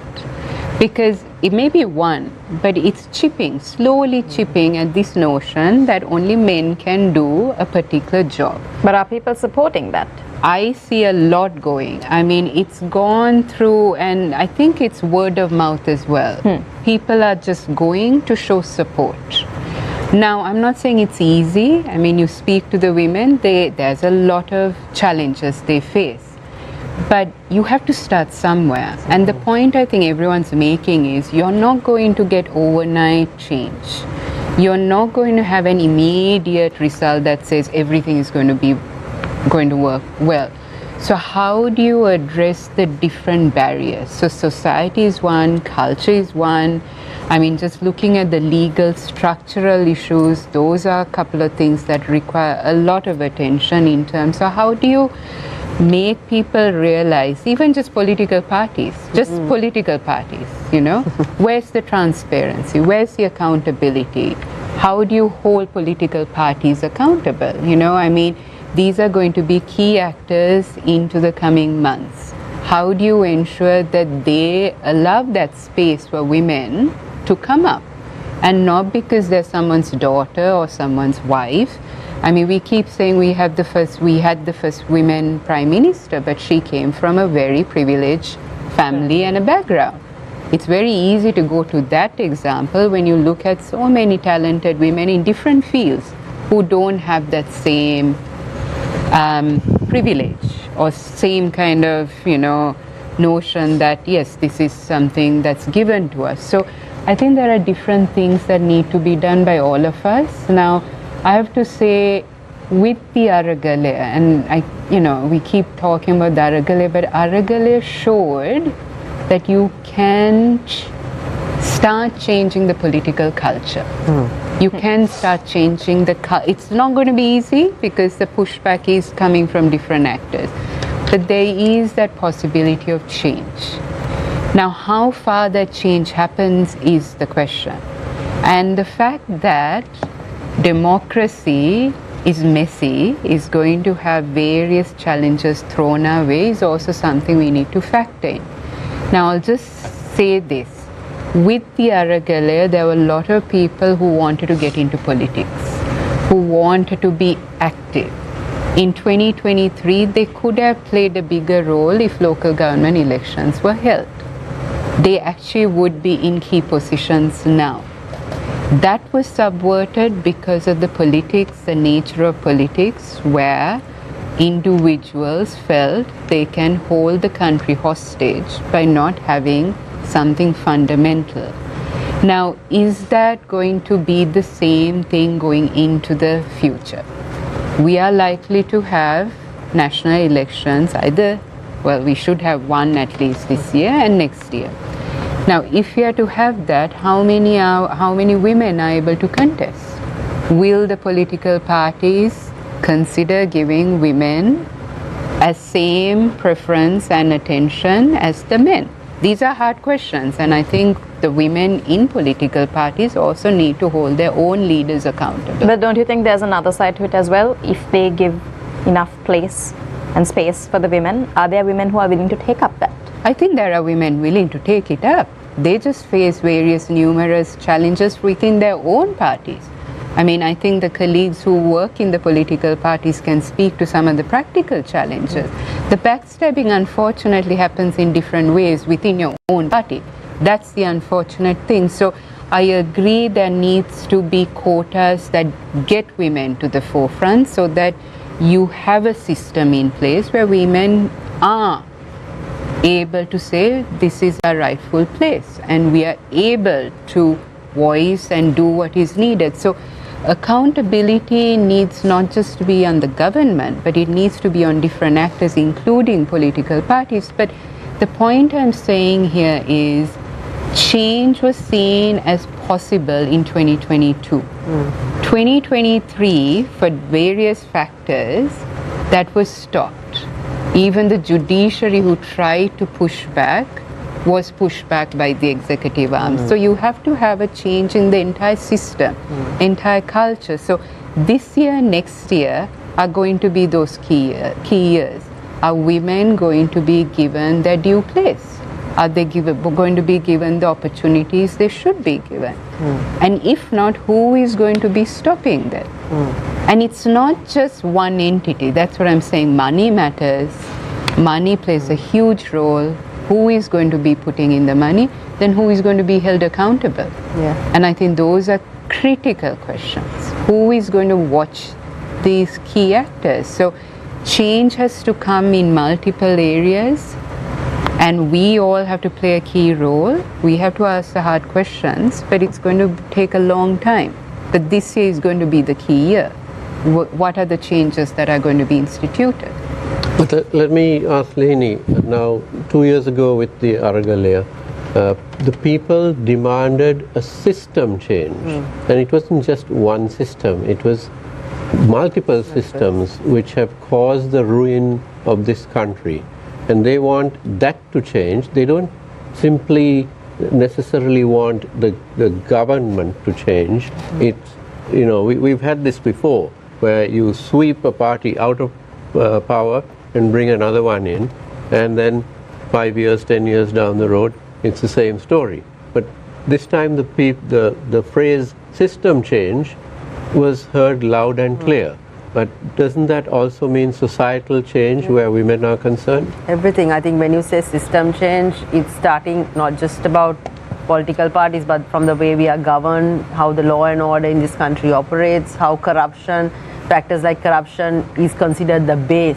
because it may be one, but it's chipping, slowly chipping at this notion that only men can do a particular job. But are people supporting that? I see a lot going. I mean, it's gone through, and I think it's word of mouth as well. People are just going to show support. Now, I'm not saying it's easy. I mean, you speak to the women, there's a lot of challenges they face. But you have to start somewhere. And the point I think everyone's making is you're not going to get overnight change. You're not going to have an immediate result that says everything is going to work well. So how do you address the different barriers? So society is one, culture is one. I mean, just looking at the legal structural issues, those are a couple of things that require a lot of attention in terms of how do you make people realize, even just political parties, you know, where's the transparency, where's the accountability, how do you hold political parties accountable, you know, I mean, these are going to be key actors into the coming months. How do you ensure that they allow that space for women to come up, and not because they're someone's daughter or someone's wife. I mean, we keep saying we had the first women prime minister, but she came from a very privileged family and a background. It's very easy to go to that example when you look at so many talented women in different fields who don't have that same privilege or same kind of, you know, notion that yes, this is something that's given to us. So I think there are different things that need to be done by all of us. Now, I have to say, with the Aragale, and we keep talking about the Aragale, but Aragale showed that you can start changing the political culture. You can start changing it's not going to be easy because the pushback is coming from different actors, but there is that possibility of change. Now, how far that change happens is the question. And the fact that democracy is messy, is going to have various challenges thrown our way, is also something we need to factor in. Now, I'll just say this. With the Aragale, there were a lot of people who wanted to get into politics, who wanted to be active. In 2023, they could have played a bigger role if local government elections were held. They actually would be in key positions now. That was subverted because of the politics, the nature of politics, where individuals felt they can hold the country hostage by not having something fundamental. Now, is that going to be the same thing going into the future? We are likely to have national elections we should have one at least this year and next year. Now, if we are to have that, how many women are able to contest? Will the political parties consider giving women a same preference and attention as the men? These are hard questions, and I think the women in political parties also need to hold their own leaders accountable. But don't you think there's another side to it as well? If they give enough place and space for the women, are there women who are willing to take up that? I think there are women willing to take it up. They just face numerous challenges within their own parties. I mean, I think the colleagues who work in the political parties can speak to some of the practical challenges. The backstabbing, unfortunately, happens in different ways within your own party. That's the unfortunate thing. So I agree there needs to be quotas that get women to the forefront so that you have a system in place where women are able to say this is our rightful place and we are able to voice and do what is needed. So accountability needs not just to be on the government, but it needs to be on different actors, including political parties. But the point I'm saying here is change was seen as possible in 2022. 2023, for various factors, that was stopped. Even the judiciary who tried to push back was pushed back by the executive arm. So you have to have a change in the entire system, entire culture. So this year, next year are going to be those key years. Are women going to be given their due place? Are they going to be given the opportunities they should be given? And if not, who is going to be stopping that? And it's not just one entity. That's what I'm saying. Money matters. Money plays a huge role. Who is going to be putting in the money? Then who is going to be held accountable? And I think those are critical questions. Who is going to watch these key actors? So change has to come in multiple areas, and we all have to play a key role. We have to ask the hard questions, but it's going to take a long time. But this year is going to be the key year. What are the changes that are going to be instituted? But let me ask Leni, now 2 years ago with the Aragalaya, the people demanded a system change. And it wasn't just one system, it was multiple systems which have caused the ruin of this country. And they want that to change. They don't simply necessarily want the government to change. It's, you know, we've had this before, where you sweep a party out of power and bring another one in, and then 5 years, 10 years down the road, it's the same story. But this time the phrase system change was heard loud and clear. But doesn't that also mean societal change where women are concerned? Everything. I think when you say system change, it's starting not just about political parties, but from the way we are governed, how the law and order in this country operates, how corruption, factors like corruption is considered the base.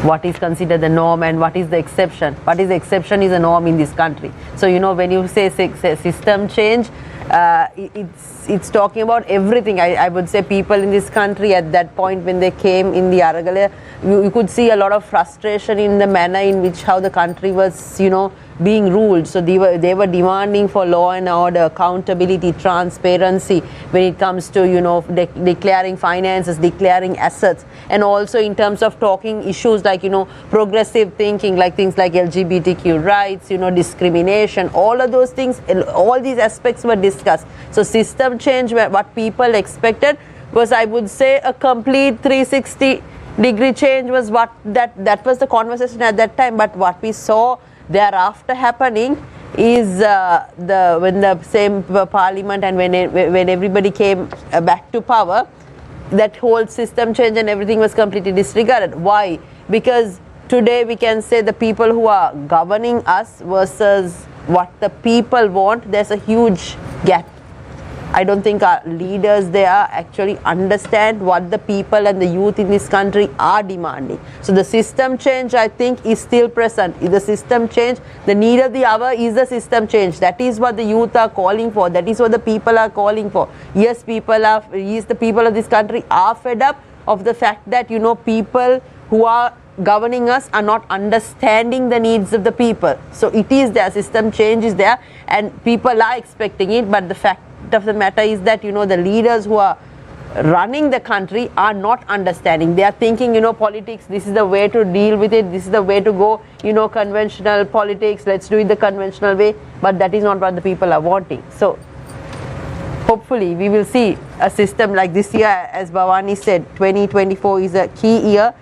What is considered the norm and what is the exception? What is the exception is a norm in this country. So, you know, when you say system change, it's talking about everything. I would say people in this country at that point when they came in the Aragalaya, you could see a lot of frustration in the manner in which how the country was, you know, being ruled. So they were demanding for law and order, accountability, transparency when it comes to, you know, declaring finances, declaring assets, and also in terms of talking issues like, you know, progressive thinking, like things like LGBTQ rights, you know, discrimination, all of those things, all these aspects were discussed. So system change, what people expected was, I would say, a complete 360-degree change was what that was the conversation at that time. But what we saw thereafter happening is when the same parliament and when everybody came back to power, that whole system change and everything was completely disregarded. Why? Because today we can say the people who are governing us versus what the people want, there's a huge gap. I don't think our leaders there actually understand what the people and the youth in this country are demanding. So the system change, I think, is still present. Is the system change, the need of the hour is the system change. That is what the youth are calling for. That is what the people are calling for. Yes, the people of this country are fed up of the fact that, you know, people who are governing us are not understanding the needs of the people. So it is there, system change is there, and people are expecting it, but the fact of the matter is that, you know, the leaders who are running the country are not understanding. They are thinking, you know, politics, this is the way to deal with it, this is the way to go, you know, conventional politics, let's do it the conventional way, but that is not what the people are wanting. So hopefully we will see a system like this year, as Bhavani said, 2024 is a key year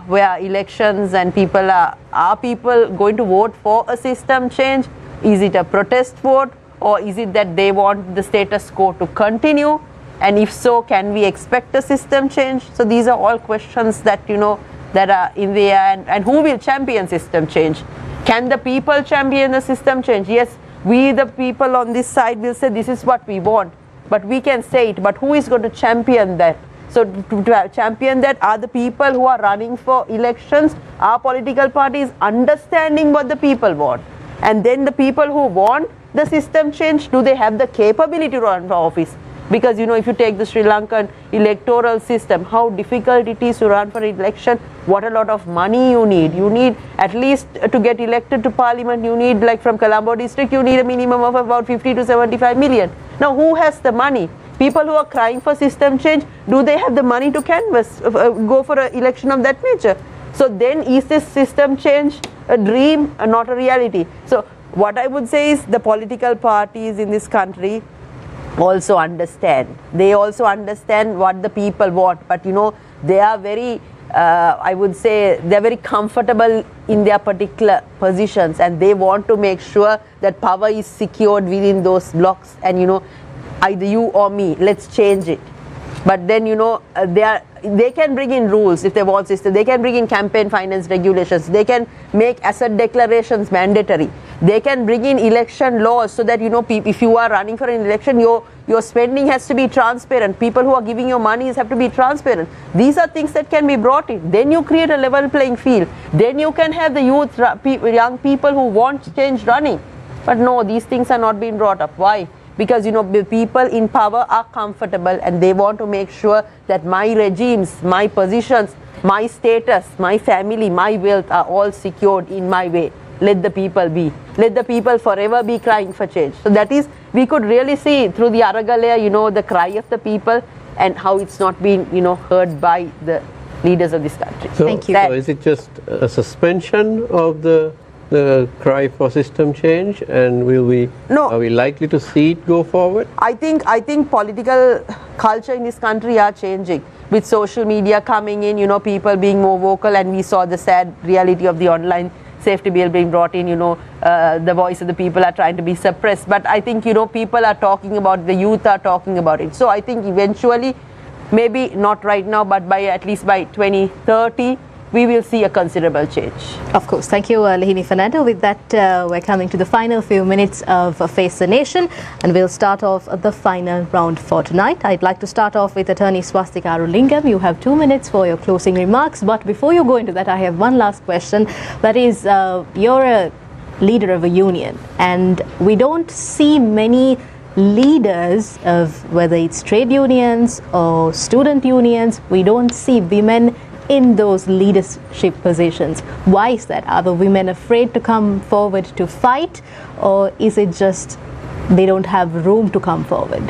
where elections and people are people going to vote for a system change? Is it a protest vote? Or is it that they want the status quo to continue? And if so, can we expect a system change? So these are all questions that, you know, that are in the air. And who will champion system change? Can the people champion the system change? Yes, we the people on this side will say this is what we want. But we can say it. But who is going to champion that? So to champion that are the people who are running for elections, our political parties understanding what the people want. And then the people who want the system change, do they have the capability to run for office? Because, you know, if you take the Sri Lankan electoral system, how difficult it is to run for election, what a lot of money you need. You need, at least to get elected to parliament, you need, like from Colombo district, you need a minimum of about 50 to 75 million. Now, who has the money? People who are crying for system change, do they have the money to canvass, go for an election of that nature? So then is this system change a dream, not a reality? So what I would say is the political parties in this country also understand. They also understand what the people want, but they are very, I would say, they're very comfortable in their particular positions, and they want to make sure that power is secured within those blocks, and either you or me, let's change it. But then they can bring in rules if they want system. They can bring in campaign finance regulations. They can make asset declarations mandatory. They can bring in election laws so that if you are running for an election, your spending has to be transparent. People who are giving you money have to be transparent. These are things that can be brought in. Then you create a level playing field. Then you can have the youth, young people who want change running. But no, these things are not being brought up. Why? Because the people in power are comfortable, and they want to make sure that my regimes, my positions, my status, my family, my wealth are all secured in my way. Let the people be. Let the people forever be crying for change. So that is, we could really see through the Aragalaya, the cry of the people and how it's not being, heard by the leaders of this country. So, Thank you. So is it just a suspension of the cry for system change, and are we likely to see it go forward? I think political culture in this country are changing with social media coming in, people being more vocal, and we saw the sad reality of the online safety bill being brought in, the voice of the people are trying to be suppressed. But I think, people are talking about, the youth are talking about it. So I think eventually, maybe not right now, but at least by 2030, we will see a considerable change. Of course. Thank you, Lihini Fernando. With that, we're coming to the final few minutes of Face the Nation, and we'll start off the final round for tonight. I'd like to start off with Attorney Swastika Arulingam. You have 2 minutes for your closing remarks, but before you go into that, I have one last question. That is, you're a leader of a union, and we don't see many leaders of whether it's trade unions or student unions. We don't see women in those leadership positions. Why is that? Are the women afraid to come forward to fight, or is it just they don't have room to come forward?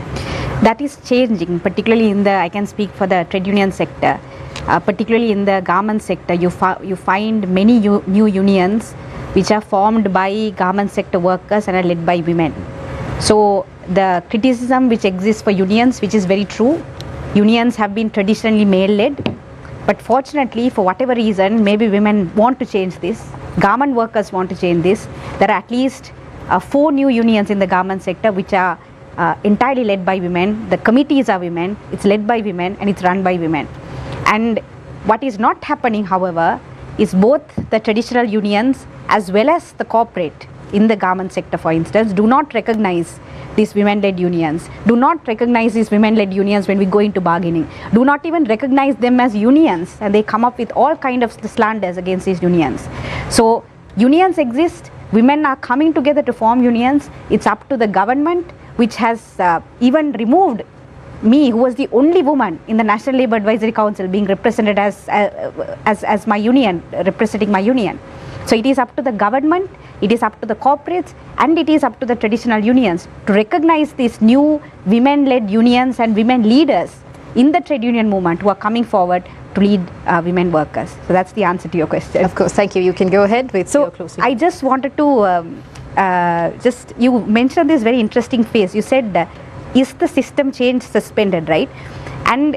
That is changing, particularly in I can speak for the trade union sector, particularly in the garment sector. You find many new unions which are formed by garment sector workers and are led by women. So the criticism which exists for unions, which is very true, unions have been traditionally male-led. But fortunately, for whatever reason, maybe women want to change this, garment workers want to change this. There are at least 4 new unions in the garment sector which are entirely led by women. The committees are women, it's led by women, and it's run by women. And what is not happening, however, is both the traditional unions as well as the corporate in the garment sector, for instance, do not recognize these women-led unions, do not recognize these women-led unions when we go into bargaining, do not even recognize them as unions, and they come up with all kind of slanders against these unions. So unions exist, women are coming together to form unions. It's up to the government, which has even removed me, who was the only woman in the National Labour Advisory Council being represented as my union, representing my union. So it is up to the government, it is up to the corporates, and it is up to the traditional unions to recognize these new women-led unions and women leaders in the trade union movement who are coming forward to lead women workers. So that's the answer to your question. Of course, thank you. You can go ahead with your closing. I just wanted to, you mentioned this very interesting phase. You said, is the system change suspended, right? And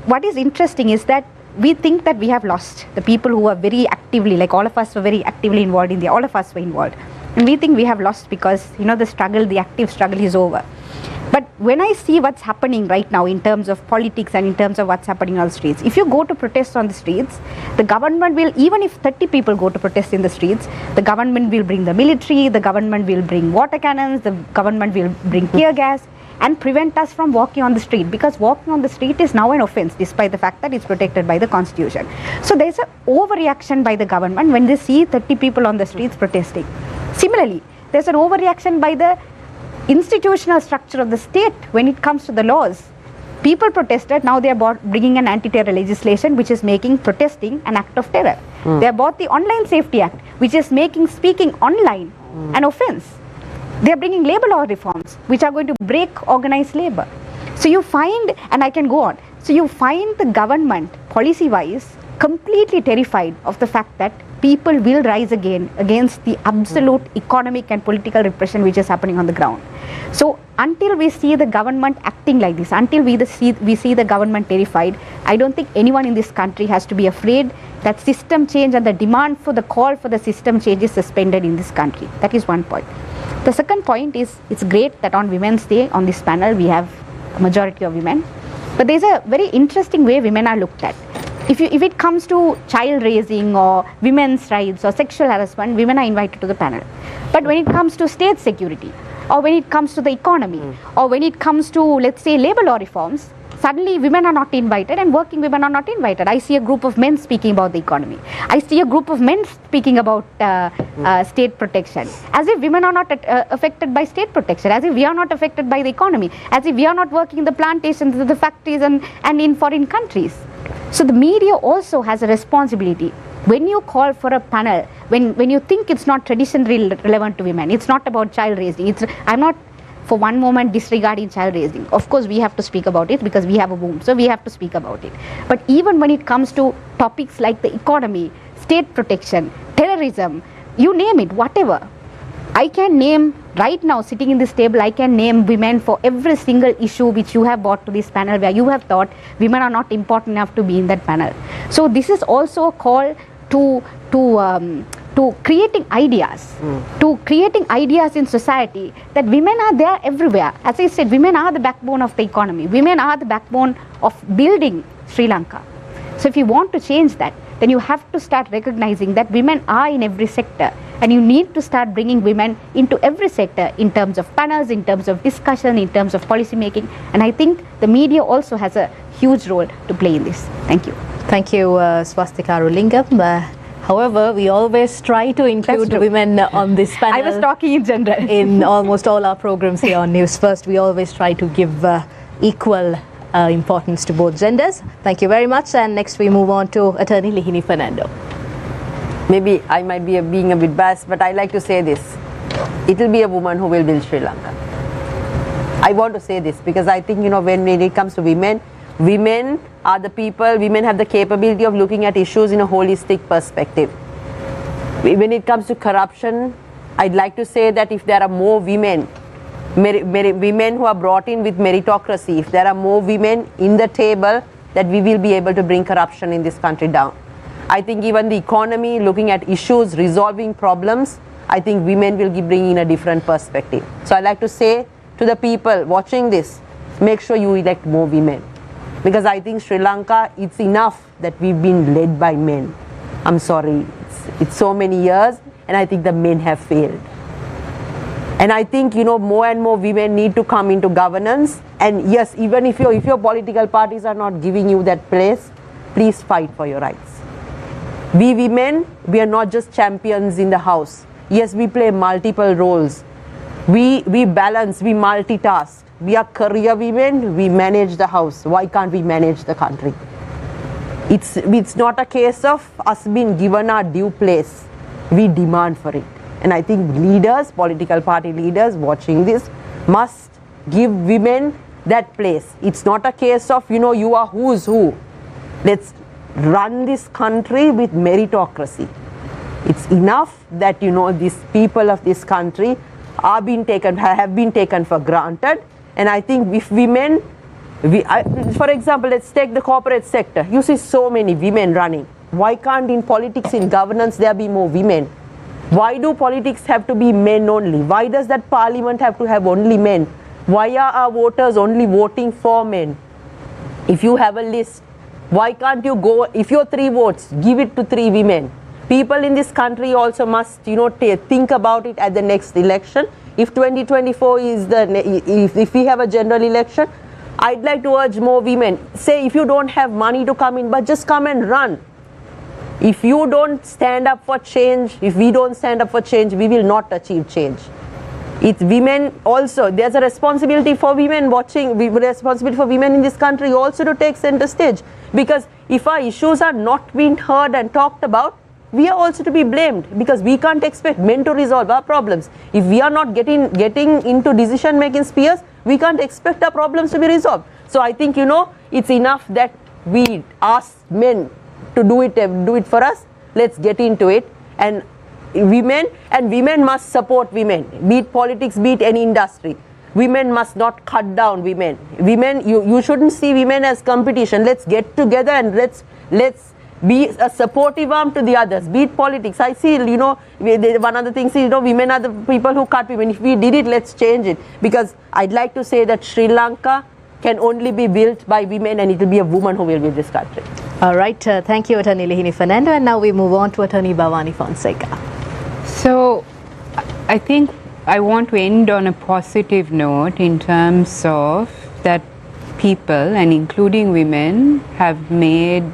what is interesting is that we think that we have lost the people who are very actively, like all of us were very actively involved in all of us were involved. And we think we have lost because, the struggle, the active struggle is over. But when I see what's happening right now in terms of politics and in terms of what's happening on the streets, if you go to protest on the streets, the government will, even if 30 people go to protest in the streets, the government will bring the military, the government will bring water cannons, the government will bring tear gas, and prevent us from walking on the street, because walking on the street is now an offense despite the fact that it's protected by the constitution. So there's an overreaction by the government when they see 30 people on the streets protesting. Similarly, there's an overreaction by the institutional structure of the state when it comes to the laws. People protested, now they are bringing an anti-terror legislation which is making protesting an act of terror. They have brought the Online Safety Act which is making speaking online an offense. They are bringing labor law reforms which are going to break organized labor. So you find, and I can go on, so you find the government policy-wise completely terrified of the fact that people will rise again against the absolute economic and political repression which is happening on the ground. So until we see the government acting like this, until we see the government terrified, I don't think anyone in this country has to be afraid that system change and the demand for the call for the system change is suspended in this country. That is one point. The second point is, it's great that on Women's Day on this panel we have a majority of women, but there's a very interesting way women are looked at. If it comes to child raising or women's rights or sexual harassment, women are invited to the panel. But when it comes to state security, or when it comes to the economy, or when it comes to, let's say, labor law reforms, suddenly women are not invited and working women are not invited. I see a group of men speaking about the economy. I see a group of men speaking about state protection, as if women are not affected by state protection, as if we are not affected by the economy, as if we are not working in the plantations, the factories and in foreign countries. So the media also has a responsibility. When you call for a panel, when you think it's not traditionally relevant to women, it's not about child raising. I'm not for one moment disregarding child raising. Of course, we have to speak about it because we have a womb, so we have to speak about it. But even when it comes to topics like the economy, state protection, terrorism, you name it, whatever. I can name, right now sitting in this table, I can name women for every single issue which you have brought to this panel where you have thought women are not important enough to be in that panel. So this is also a call to creating ideas, to creating ideas in society that women are there everywhere. As I said, women are the backbone of the economy. Women are the backbone of building Sri Lanka. So if you want to change that, then you have to start recognizing that women are in every sector, and you need to start bringing women into every sector in terms of panels, in terms of discussion, in terms of policy making. And I think the media also has a huge role to play in this. Thank you. Thank you, Swastika Arulingam. However, we always try to include women on this panel. I was talking in general. In almost all our programs here on Newsfirst, we always try to give equal importance to both genders. Thank you very much. And next we move on to Attorney Lihini Fernando. Maybe I might be being a bit biased, but I like to say this. It will be a woman who will build Sri Lanka. I want to say this because I think, when it comes to women, women are the people, women have the capability of looking at issues in a holistic perspective. When it comes to corruption, I'd like to say that if there are more women, women who are brought in with meritocracy, if there are more women in the table, that we will be able to bring corruption in this country down. I think even the economy, looking at issues, resolving problems, I think women will be bringing a different perspective. So I like to say to the people watching this, make sure you elect more women. Because I think Sri Lanka, it's enough that we've been led by men. I'm sorry, it's so many years, and I think the men have failed. And I think, more and more women need to come into governance. And yes, even if your political parties are not giving you that place, please fight for your rights. We women, we are not just champions in the house. Yes, we play multiple roles. We balance, we multitask. We are career women, we manage the house. Why can't we manage the country? It's not a case of us being given our due place. We demand for it. And I think leaders, political party leaders watching this must give women that place. It's not a case of, you are who's who. Let's run this country with meritocracy. It's enough that, these people of this country have been taken for granted. And I think if women, for example, let's take the corporate sector. You see so many women running. Why can't in politics, in governance, there be more women? Why do politics have to be men only? Why does that parliament have to have only men? Why are our voters only voting for men? If you have a list, why can't you go, if you're 3 votes, give it to 3 women? People in this country also must, think about it at the next election. If 2024 is if we have a general election, I'd like to urge more women. Say if you don't have money to come in, but just come and run. If you don't stand up for change, if we don't stand up for change, we will not achieve change. It's women also. There's a responsibility for women watching, responsibility for women in this country also to take center stage. Because if our issues are not being heard and talked about, we are also to be blamed, because we can't expect men to resolve our problems. If we are not getting into decision making spheres, we can't expect our problems to be resolved. So I think, it's enough that we ask men to do it for us. let's get into it. And women must support women, be it politics, be it any industry. Women must not cut down women. You shouldn't see women as competition. Let's get together and let's be a supportive arm to the others, be it politics. I see, one of the things is, women are the people who cut women. If we did it, let's change it. Because I'd like to say that Sri Lanka can only be built by women, and it will be a woman who will build this country. All right, thank you, Attorney Lihini Fernando. And now we move on to Attorney Bhavani Fonseca. So, I think I want to end on a positive note in terms of that people, and including women, have made,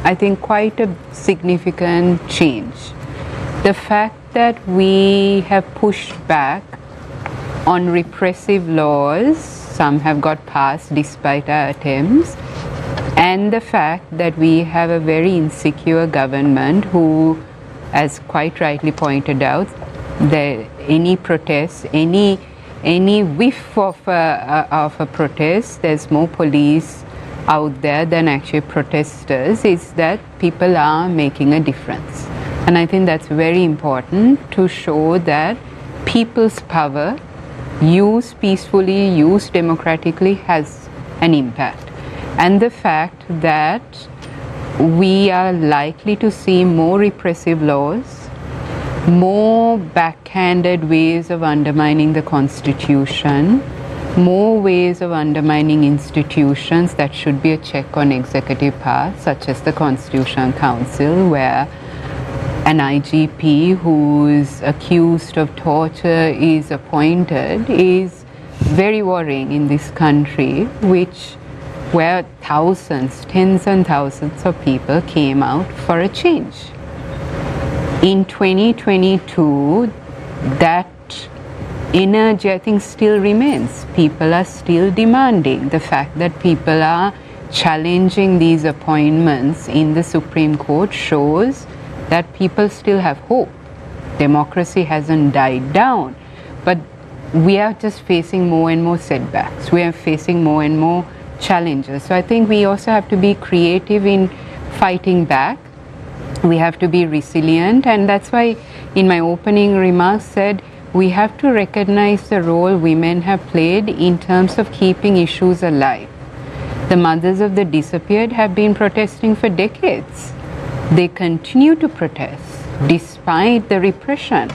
I think, quite a significant change. The fact that we have pushed back on repressive laws, some have got passed despite our attempts, and the fact that we have a very insecure government who, as quite rightly pointed out, any protest, any whiff of a protest, there's more police out there than actually protesters, is that people are making a difference. And I think that's very important to show that people's power, used peacefully, used democratically, has an impact. And the fact that we are likely to see more repressive laws, more backhanded ways of undermining the Constitution, more ways of undermining institutions that should be a check on executive power, such as the Constitutional Council, where an IGP who's accused of torture is appointed, is very worrying in this country, where thousands, tens and thousands of people came out for a change. In 2022, that energy, I think, still remains. People are still demanding. The fact that people are challenging these appointments in the Supreme Court shows that people still have hope. Democracy hasn't died down, but we are just facing more and more setbacks. We are facing more and more challenges. So I think we also have to be creative in fighting back. We have to be resilient, and that's why in my opening remarks said we have to recognize the role women have played in terms of keeping issues alive. The mothers of the disappeared have been protesting for decades. They continue to protest despite the repression.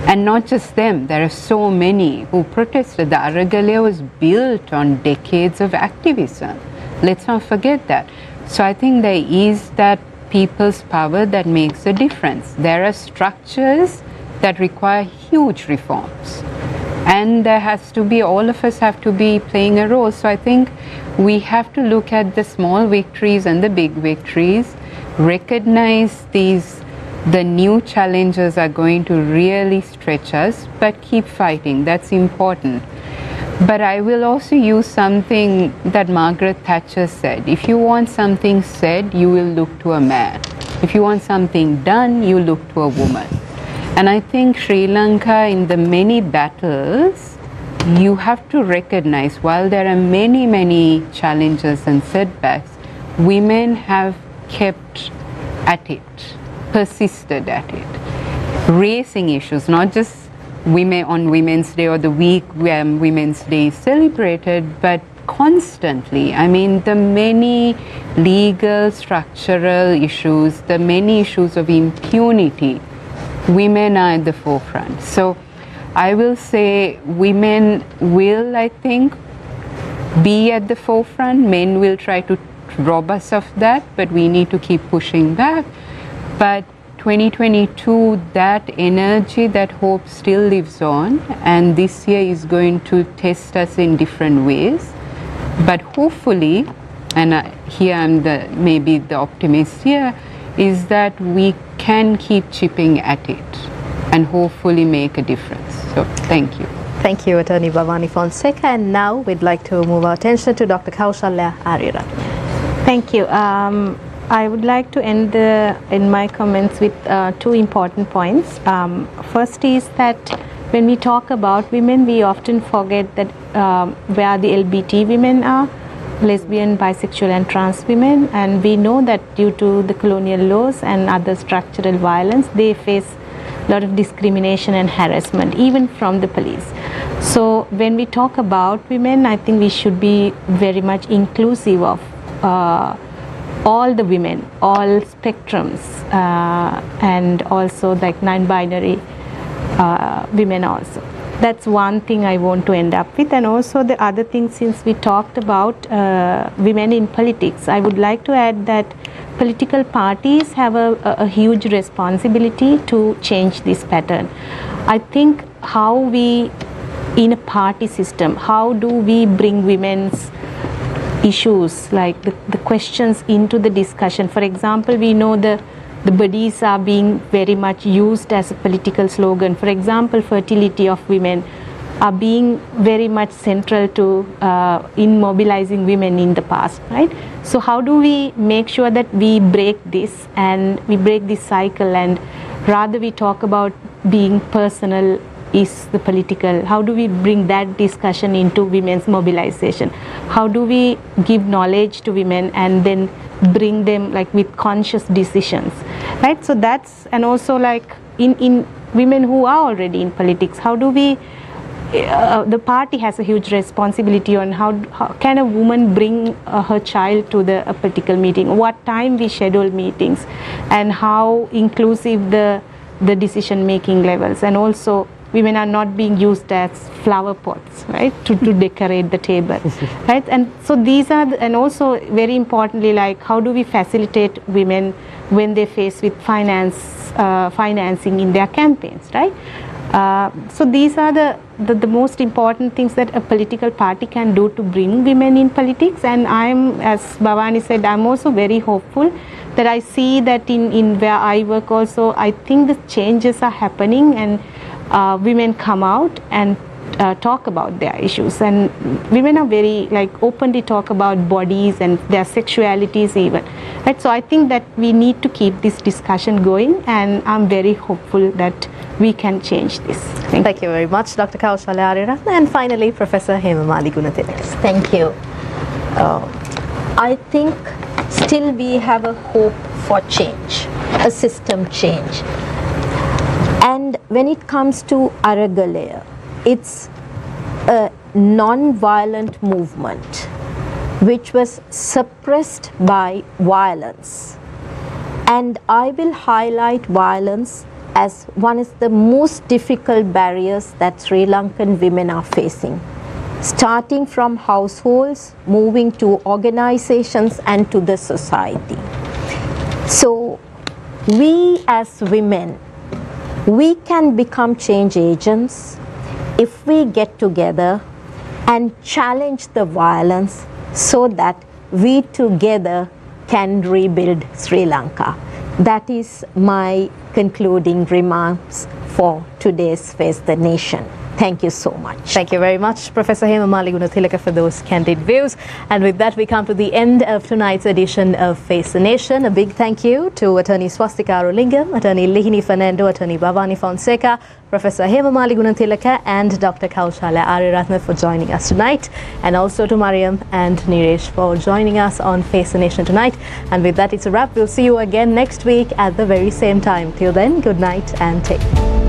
And not just them, there are so many who protested. The Aragalaya was built on decades of activism. Let's not forget that. So I think there is that people's power that makes a difference. There are structures that require huge reforms. And there has to be, all of us have to be playing a role. So I think we have to look at the small victories and the big victories, recognize the new challenges are going to really stretch us, but keep fighting. That's important. But I will also use something that Margaret Thatcher said. If you want something said, you will look to a man. If you want something done, you look to a woman. And I think Sri Lanka, in the many battles, you have to recognize, while there are many, many challenges and setbacks, women have kept at it, persisted at it, raising issues, not just women on Women's Day or the week when Women's Day is celebrated, but constantly. I mean, the many legal, structural issues, the many issues of impunity, women are at the forefront. So I will say women will, I think, be at the forefront. Men will try to rob us of that, but we need to keep pushing back. But 2022, that energy, that hope still lives on, and this year is going to test us in different ways. But hopefully, and here I'm maybe the optimist here, is that we can keep chipping at it and hopefully make a difference. So thank you. Thank you, Attorney Bhavani Fonseca. And now we'd like to move our attention to Dr. Kaushalya Ariyaratne. Thank you. I would like to end in my comments with two important points. First is that when we talk about women, we often forget that where the LBT women are, lesbian, bisexual and trans women, and we know that due to the colonial laws and other structural violence, they face a lot of discrimination and harassment even from the police. So when we talk about women, I think we should be very much inclusive of all the women, all spectrums, and also like non-binary women also. That's one thing I want to end up with. And also the other thing, since we talked about women in politics, I would like to add that political parties have a huge responsibility to change this pattern. I think how we, in a party system, how do we bring women's issues, like the questions into the discussion? For example, we know the bodies are being very much used as a political slogan. For example, fertility of women are being very much central to in mobilizing women in the past, right? So how do we make sure that we break this and we break this cycle, and rather we talk about being personal is the political? How do we bring that discussion into women's mobilization? How do we give knowledge to women and then bring them like with conscious decisions, right? So that's, and also like in women who are already in politics, how do we the party has a huge responsibility on how can a woman bring her child to a political meeting, what time we schedule meetings, and how inclusive the decision making levels. And also women are not being used as flower pots, right, to decorate the table, right? And so these are and also very importantly, like how do we facilitate women when they face with financing in their campaigns, right? So these are the most important things that a political party can do to bring women in politics. And I'm, as Bhavani said, I'm also very hopeful that I see that in where I work also, I think the changes are happening, and women come out and talk about their issues, and women are very like openly talk about bodies and their sexualities even, right? So I think that we need to keep this discussion going, and I'm very hopeful that we can change this. Thank you very much, Dr. Kaushalya Ariyaratne, and finally Professor Hemamali Gunathilaka. Thank you. I think still we have a hope for change, a system change. And when it comes to Aragalaya, it's a non-violent movement which was suppressed by violence. And I will highlight violence as one of the most difficult barriers that Sri Lankan women are facing, starting from households, moving to organizations and to the society. So we as women, we can become change agents if we get together and challenge the violence so that we together can rebuild Sri Lanka. That is my concluding remarks for today's Face the Nation. Thank you so much. Thank you very much, Professor Hemamali Gunathilaka, for those candid views. And with that, we come to the end of tonight's edition of Face the Nation. A big thank you to Attorney Swastika Arulingam, Attorney Lihini Fernando, Attorney Bhavani Fonseca, Professor Hemamali Gunathilaka, and Dr. Kaushalya Ariyaratne for joining us tonight. And also to Mariam and Niresh for joining us on Face the Nation tonight. And with that, it's a wrap. We'll see you again next week at the very same time. Till then, good night and take care.